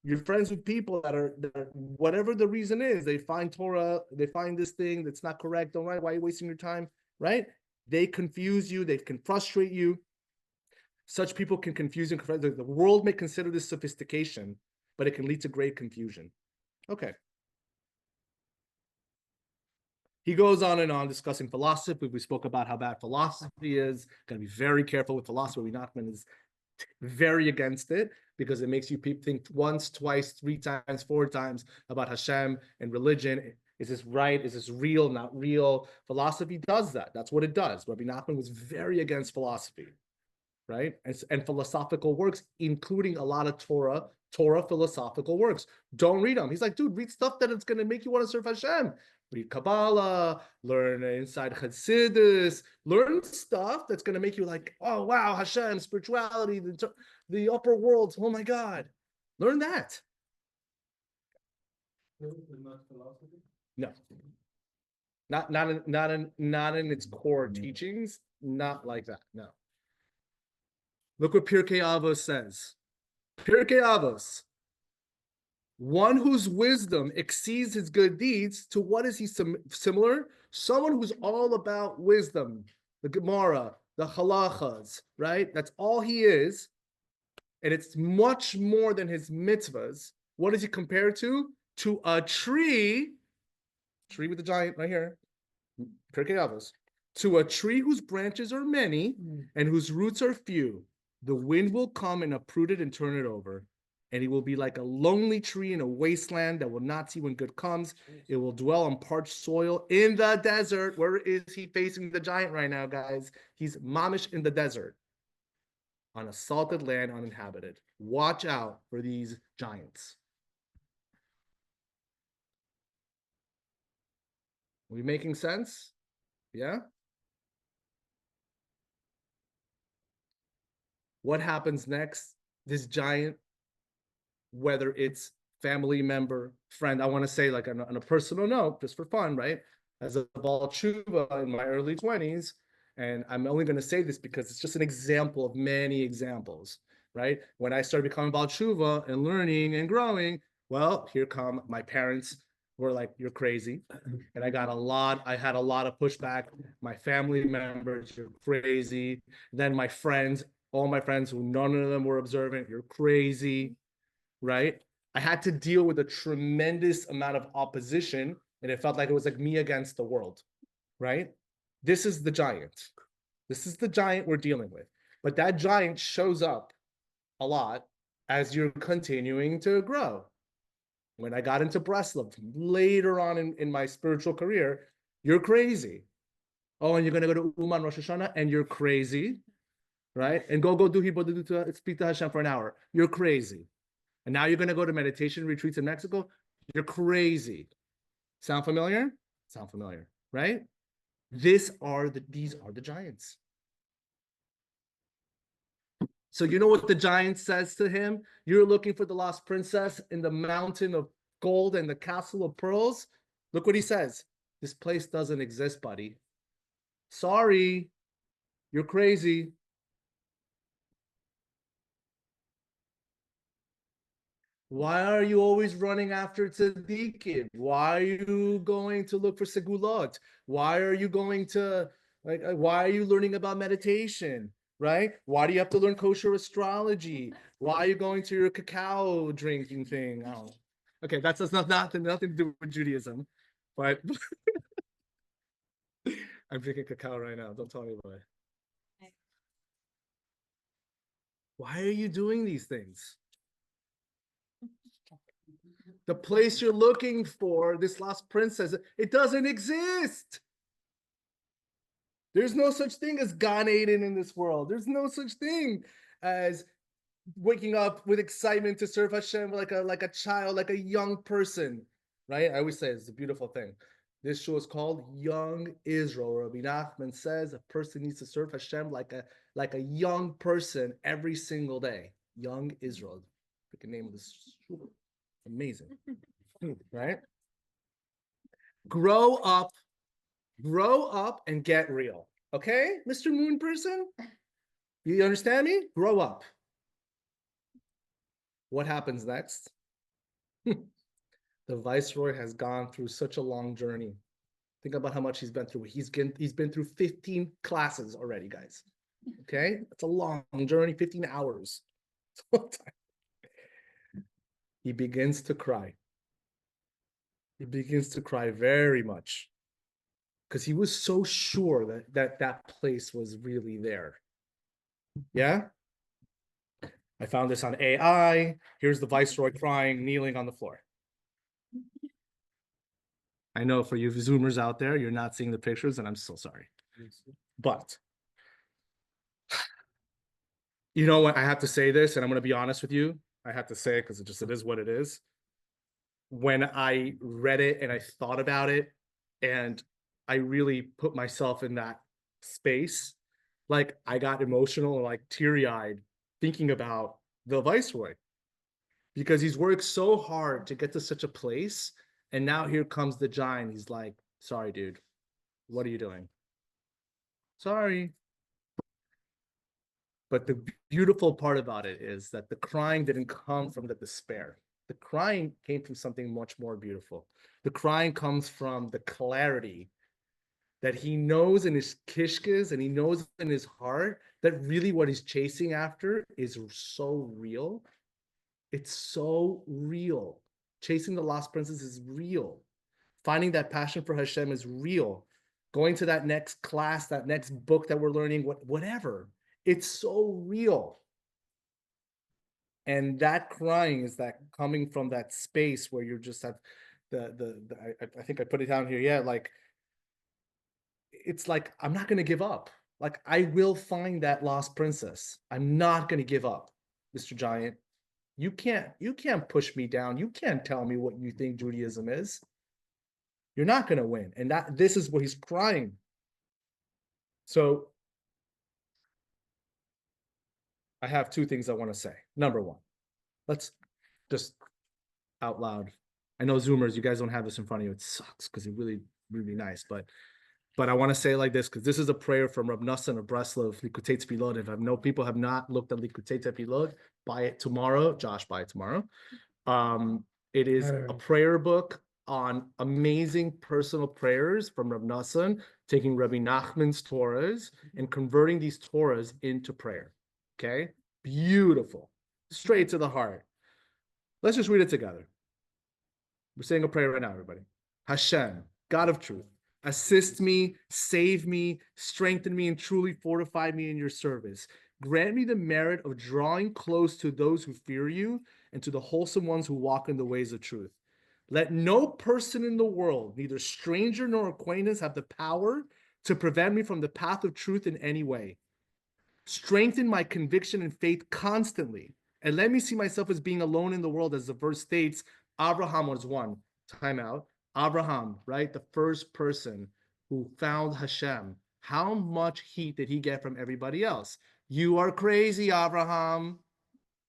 You're friends with people that are whatever the reason is, they find Torah, they find this thing that's not correct. Don't write. Why are you wasting your time? Right? They confuse you. They can frustrate you. Such people can confuse and confuse. The world may consider this sophistication, but it can lead to great confusion. Okay. He goes on and on discussing philosophy. We spoke about how bad philosophy is. Got to be very careful with philosophy. Nachman is very against it because it makes you think once, twice, 3 times, 4 times about Hashem and religion. Is this right? Is this real? Not real? Philosophy does that. That's what it does. Rabbi Nachman was very against philosophy, right? And philosophical works, including a lot of Torah philosophical works. Don't read them. He's like, dude, read stuff that it's going to make you want to serve Hashem. Read Kabbalah, learn inside Chassidus, learn stuff that's going to make you like, oh, wow, Hashem, spirituality, the upper worlds, oh my God. Learn that. No. Not in its core teachings, not like that, no. Look what Pirkei Avos says. Pirkei Avos. One whose wisdom exceeds his good deeds, to what is he similar? Someone who's all about wisdom, the Gemara, the halachas, right? That's all he is. And it's much more than his mitzvahs. What does he compare to? To a tree with the giant right here, Pirkei Avos, to a tree whose branches are many and whose roots are few. The wind will come and uproot it and turn it over. And he will be like a lonely tree in a wasteland that will not see when good comes. It will dwell on parched soil in the desert. Where is he facing the giant right now, guys? He's mamish in the desert. On a salted land uninhabited. Watch out for these giants. Are we making sense? Yeah? What happens next? This giant, whether it's family member, friend, I want to say like on a personal note, just for fun, right? As a Baal Tshuva in my early 20s, and I'm only going to say this because it's just an example of many examples, right? When I started becoming Baal Tshuva and learning and growing, well, here come my parents were like, you're crazy. And I had a lot of pushback. My family members, you're crazy. Then my friends, all my friends who none of them were observant, you're crazy. Right? I had to deal with a tremendous amount of opposition, and it felt like it was like me against the world, right? This is the giant. This is the giant we're dealing with. But that giant shows up a lot as you're continuing to grow. When I got into Breslov later on in my spiritual career, you're crazy. Oh, and you're going to go to Uman Rosh Hashanah, and you're crazy, right? And go do Hibodedut to speak to Hashem for an hour. You're crazy. And now you're going to go to meditation retreats in Mexico? You're crazy. Sound familiar? Sound familiar, right? These are the giants. So you know what the giant says to him? You're looking for the lost princess in the mountain of gold and the castle of pearls? Look what he says. This place doesn't exist, buddy. Sorry, you're crazy. Why are you always running after tzaddikim? Why are you going to look for segulot? Why are you going to, why are you learning about meditation, right? Why do you have to learn kosher astrology? Why are you going to your cacao drinking thing? Oh, okay, that's nothing to do with Judaism, but I'm drinking cacao right now. Don't tell anybody. Why are you doing these things? The place you're looking for, this lost princess, it doesn't exist. There's no such thing as Gan Eden in this world. There's no such thing as waking up with excitement to serve Hashem like a child, like a young person, right? I always say it's a beautiful thing. This shul is called Young Israel. Rabbi Nachman says a person needs to serve Hashem like a young person every single day. Young Israel. Pick the name of this shul. Amazing. Right? Grow up and get real. Okay, Mr. Moon person? You understand me? Grow up. What happens next? The viceroy has gone through such a long journey. Think about how much he's been through. He's been through 15 classes already, guys. Okay, it's a long journey, 15 hours. It's a long time. He begins to cry. He begins to cry very much because he was so sure that place was really there. Yeah. I found this on AI. Here's the viceroy crying, kneeling on the floor. I know for you Zoomers out there, you're not seeing the pictures, and I'm so sorry. But you know what? I have to say this, and I'm going to be honest with you. I have to say it because it is what it is. When I read it and I thought about it, and I really put myself in that space, like I got emotional, like teary-eyed, thinking about the viceroy, because he's worked so hard to get to such a place. And now here comes the giant. He's like, sorry, dude, what are you doing? Sorry. But the beautiful part about it is that the crying didn't come from the despair. The crying came from something much more beautiful. The crying comes from the clarity that he knows in his kishkas and he knows in his heart that really what he's chasing after is so real. It's so real. Chasing the lost princess is real. Finding that passion for Hashem is real. Going to that next class, that next book that we're learning, whatever. It's so real. And that crying is that coming from that space where you just have I think I put it down here. Yeah, like it's like I'm not gonna give up. Like I will find that lost princess. I'm not gonna give up, Mr. Giant. You can't push me down. You can't tell me what you think Judaism is. You're not going to win. And this is what he's crying. So I have two things I want to say. Number one, let's just out loud. I know Zoomers, you guys don't have this in front of you. It sucks because it's really, really nice. But I want to say it like this because this is a prayer from Rab Nassan of Breslov, Likutei Tefillot. If I know people have not looked at Likutei Tefillot, buy it tomorrow. Josh, buy it tomorrow. It is a prayer book on amazing personal prayers from Rab Nassan, taking Rabbi Nachman's Torahs and converting these Torahs into prayer. Okay? Beautiful. Straight to the heart. Let's just read it together. We're saying a prayer right now, everybody. Hashem, God of truth, assist me, save me, strengthen me, and truly fortify me in your service. Grant me the merit of drawing close to those who fear you and to the wholesome ones who walk in the ways of truth. Let no person in the world, neither stranger nor acquaintance, have the power to prevent me from the path of truth in any way. Strengthen my conviction and faith constantly, and let me see myself as being alone in the world, as the verse states. Abraham was one. Time out. Abraham, right? The first person who found Hashem. How much heat did he get from everybody else? You are crazy, Abraham.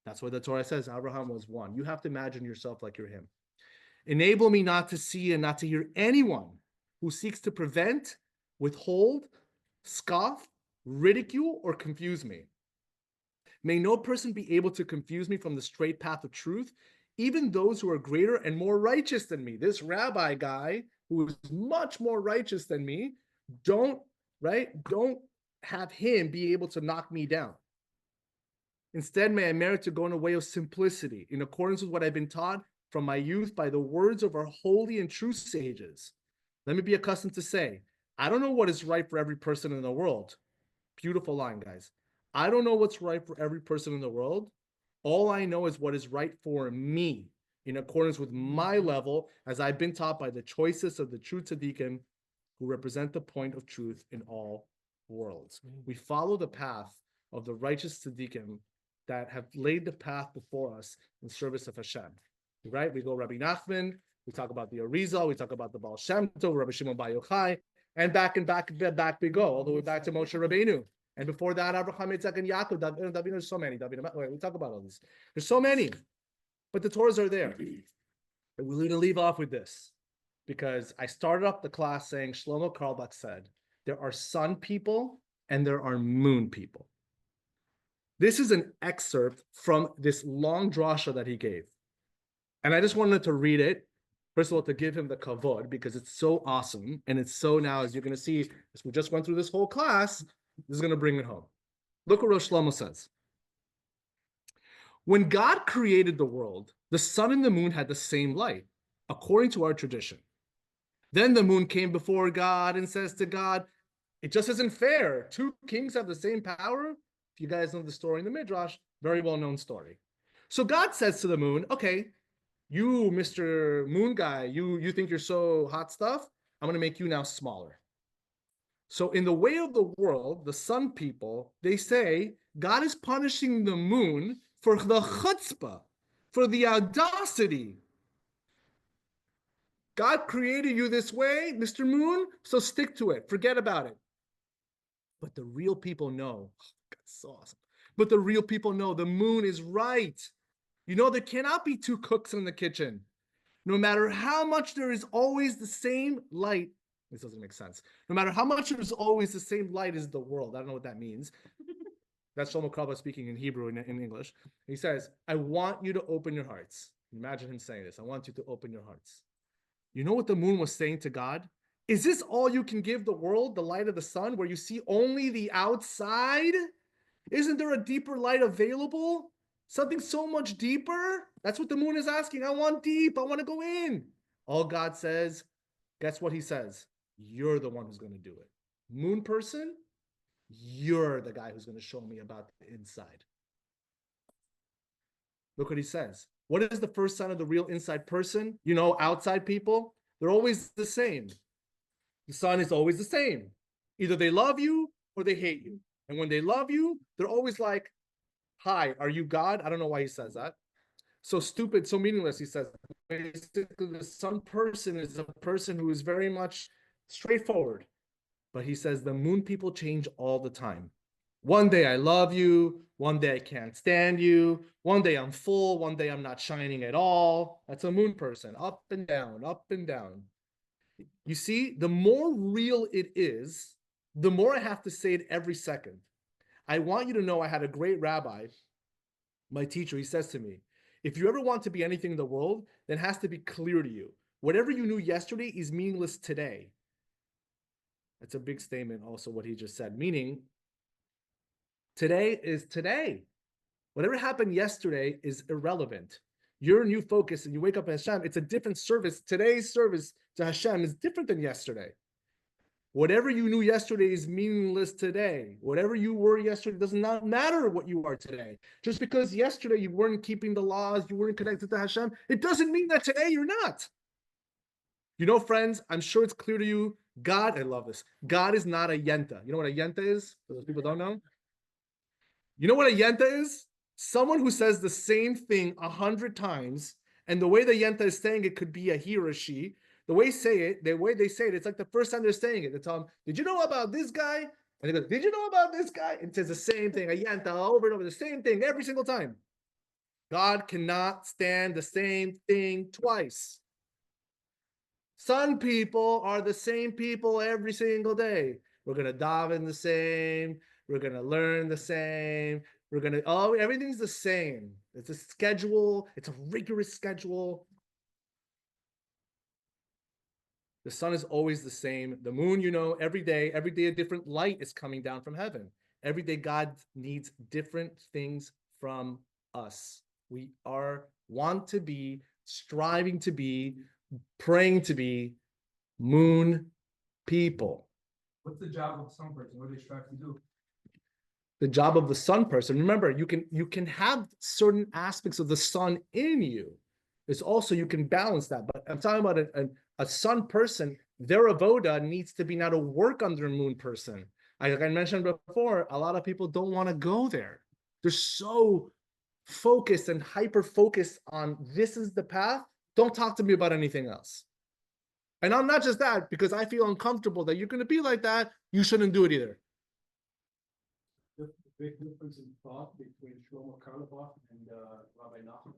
That's what the Torah says. Abraham was one. You have to imagine yourself like you're him. Enable me not to see and not to hear anyone who seeks to prevent, withhold, scoff, ridicule, or confuse me. May no person be able to confuse me from the straight path of truth, even those who are greater and more righteous than me. This rabbi guy, who is much more righteous than me, don't have him be able to knock me down. Instead, may I merit to go in a way of simplicity, in accordance with what I've been taught from my youth by the words of our holy and true sages. Let me be accustomed to say, I don't know what is right for every person in the world. Beautiful line, guys. I don't know what's right for every person in the world. All I know is what is right for me, in accordance with my level, as I've been taught by the choicest of the true tzaddikim, who represent the point of truth in all worlds. We follow the path of the righteous tzaddikim that have laid the path before us in service of Hashem. Right? We go Rabbi Nachman, We talk about the Arizal, we talk about the Baal Shem Tov, Rabbi Shimon Bar Yochai, and back we go, all the way back to Moshe Rabbeinu. And before that, Abraham, Yitzhak, and Yaakov. David, there's so many. David, we talk about all these. There's so many, but the Torahs are there. But we're going to leave off with this because I started up the class saying Shlomo Carlebach said there are sun people and there are moon people. This is an excerpt from this long drasha that he gave. And I just wanted to read it. First of all, to give him the kavod, because it's so awesome. And it's so now, as you're going to see, as we just went through this whole class, this is going to bring it home. Look what Rosh Shlomo says. When God created the world, the sun and the moon had the same light, according to our tradition. Then the moon came before God and says to God, it just isn't fair. Two kings have the same power. If you guys know the story in the Midrash, very well-known story. So God says to the moon, okay, you, Mr. Moon guy, you think you're so hot stuff? I'm going to make you now smaller. So in the way of the world, the sun people, they say, God is punishing the moon for the chutzpah, for the audacity. God created you this way, Mr. Moon, so stick to it. Forget about it. But the real people know. Oh, that's so awesome. But the real people know the moon is right. You know, there cannot be two cooks in the kitchen. No matter how much there is always the same light. This doesn't make sense. No matter how much there's always the same light as the world. I don't know what that means. That's Shlomo Carlebach speaking in Hebrew in English. He says, I want you to open your hearts. Imagine him saying this. I want you to open your hearts. You know what the moon was saying to God? Is this all you can give the world, the light of the sun, where you see only the outside? Isn't there a deeper light available? Something so much deeper? That's what the moon is asking. I want deep. I want to go in. All God says, guess what he says? You're the one who's going to do it. Moon person, you're the guy who's going to show me about the inside. Look what he says. What is the first sign of the real inside person? You know, outside people, they're always the same. The sun is always the same. Either they love you or they hate you. And when they love you, they're always like, hi, are you God? I don't know why he says that. So stupid, so meaningless, he says. Basically, the sun person is a person who is very much straightforward. But he says the moon people change all the time. One day I love you. One day I can't stand you. One day I'm full. One day I'm not shining at all. That's a moon person. Up and down, up and down. You see, the more real it is, the more I have to say it every second. I want you to know I had a great rabbi, my teacher. He says to me, if you ever want to be anything in the world, then it has to be clear to you. Whatever you knew yesterday is meaningless today. That's a big statement also, what he just said, meaning today is today. Whatever happened yesterday is irrelevant. Your new focus and you wake up at Hashem, it's a different service. Today's service to Hashem is different than yesterday. Whatever you knew yesterday is meaningless today. Whatever you were yesterday does not matter what you are today. Just because yesterday you weren't keeping the laws, you weren't connected to Hashem, it doesn't mean that today you're not. You know, friends, I'm sure it's clear to you, God, I love this. God is not a yenta. You know what a yenta is? For those people who don't know? You know what a yenta is? Someone who says the same thing 100 times, and the way the yenta is saying it could be a he or a she. The way they say it, it's like the first time they're saying it. They tell them, did you know about this guy? And they go, did you know about this guy? And it says the same thing, a yenta, over and over, the same thing every single time. God cannot stand the same thing twice. Sun people are the same people every single day. We're going to daven the same. We're going to learn the same. Everything's the same. It's a schedule. It's a rigorous schedule. The sun is always the same. The moon, you know, every day a different light is coming down from heaven. Every day God needs different things from us. We want to be, striving to be, praying to be moon people. What's the job of some person? What do they strive to do? The job of the sun person, remember, you can have certain aspects of the sun in you. It's also, you can balance that. But I'm talking about a sun person, their avoda needs to be now to work under a moon person. Like I mentioned before, a lot of people don't want to go there. They're so focused and hyper-focused on this is the path. Don't talk to me about anything else. And I'm not just that, because I feel uncomfortable that you're going to be like that. You shouldn't do it either. The big difference in thought between Shlomo Karlebach and Rabbi Nachman.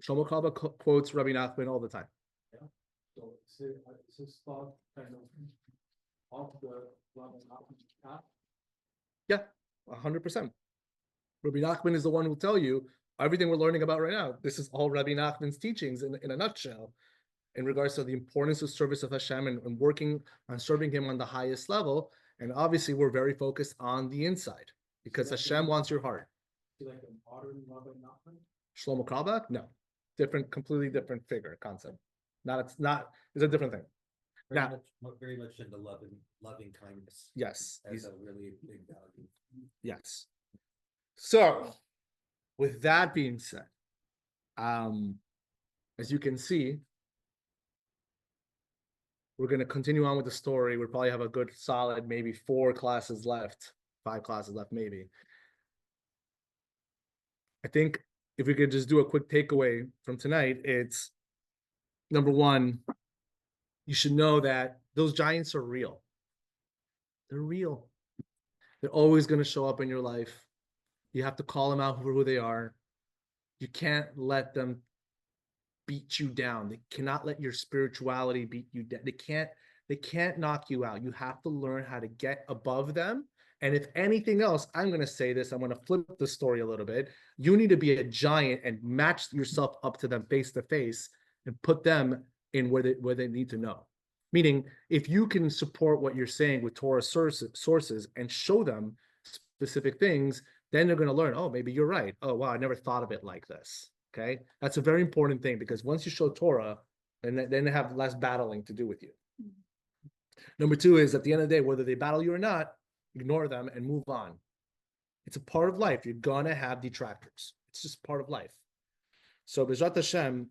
Shlomo Kalba quotes Rabbi Nachman all the time. So is his thought kind of the Rabbi Nachman path? Yeah, 100%. Rabbi Nachman is the one who will tell you everything we're learning about right now. This is all Rabbi Nachman's teachings in a nutshell, in regards to the importance of service of Hashem and working on serving him on the highest level. And obviously, we're very focused on the inside because Hashem wants your heart. Is he like a modern Rabbi Nachman? Shlomo Kalbach? No, completely different figure, concept. It's a different thing. Now- Very much into loving kindness. Yes, As a really big value. yes. So, with that being said, as you can see, we're going to continue on with the story. We'll probably have a good solid, maybe 5 classes left, maybe. I think if we could just do a quick takeaway from tonight, it's number one, you should know that those giants are real. They're real. They're always going to show up in your life. You have to call them out for who they are. You can't let them beat you down. They cannot let your spirituality beat you down. They can't knock you out. You have to learn how to get above them. And if anything else, I'm going to say this, I'm going to flip the story a little bit. You need to be a giant and match yourself up to them face to face and put them in where they need to know. Meaning, if you can support what you're saying with Torah sources and show them specific things, then they're going to learn, oh, maybe you're right. Oh, wow, I never thought of it like this. Okay, that's a very important thing, because once you show Torah, then they have less battling to do with you. Number two is, at the end of the day, whether they battle you or not, ignore them and move on. It's a part of life. You're gonna have detractors. It's just part of life. So B'ezrat Hashem,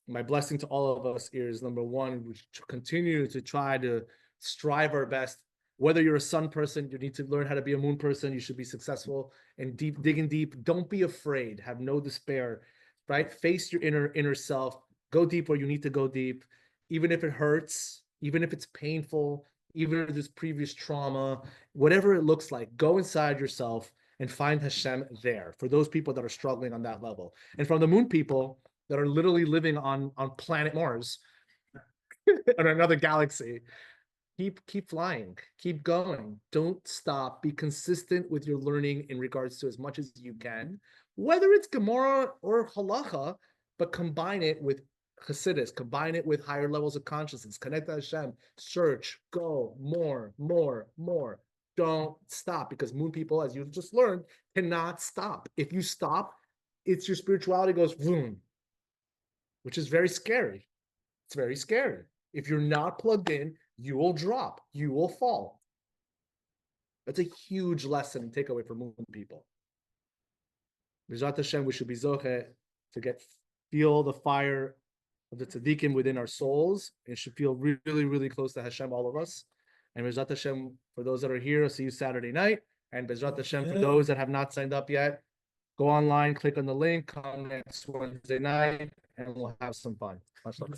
my blessing to all of us is, number one, we should continue to try to strive our best. Whether you're a sun person, you need to learn how to be a moon person. You should be successful and digging deep. Don't be afraid. Have no despair, right? Face your inner self. Go deep where you need to go deep, even if it hurts, even if it's painful, even if there's previous trauma, whatever it looks like. Go inside yourself and find Hashem there for those people that are struggling on that level. And from the moon people that are literally living on planet Mars, on another galaxy, keep flying, keep going. Don't stop. Be consistent with your learning in regards to as much as you can, whether it's Gemara or Halacha, but combine it with Chassidus, combine it with higher levels of consciousness, connect to Hashem, search, go, more. Don't stop, because moon people, as you just learned, cannot stop. If you stop, it's your spirituality goes boom, which is very scary. It's very scary. If you're not plugged in, you will drop, you will fall. That's a huge lesson and takeaway for moon people. B'ezrat Hashem, we should be zoche to feel the fire of the tzaddikim within our souls. It should feel really, really close to Hashem, all of us. And B'ezrat Hashem, for those that are here, I'll see you Saturday night. And B'ezrat Hashem, for those that have not signed up yet, go online, click on the link, come next Wednesday night, and we'll have some fun. Much love.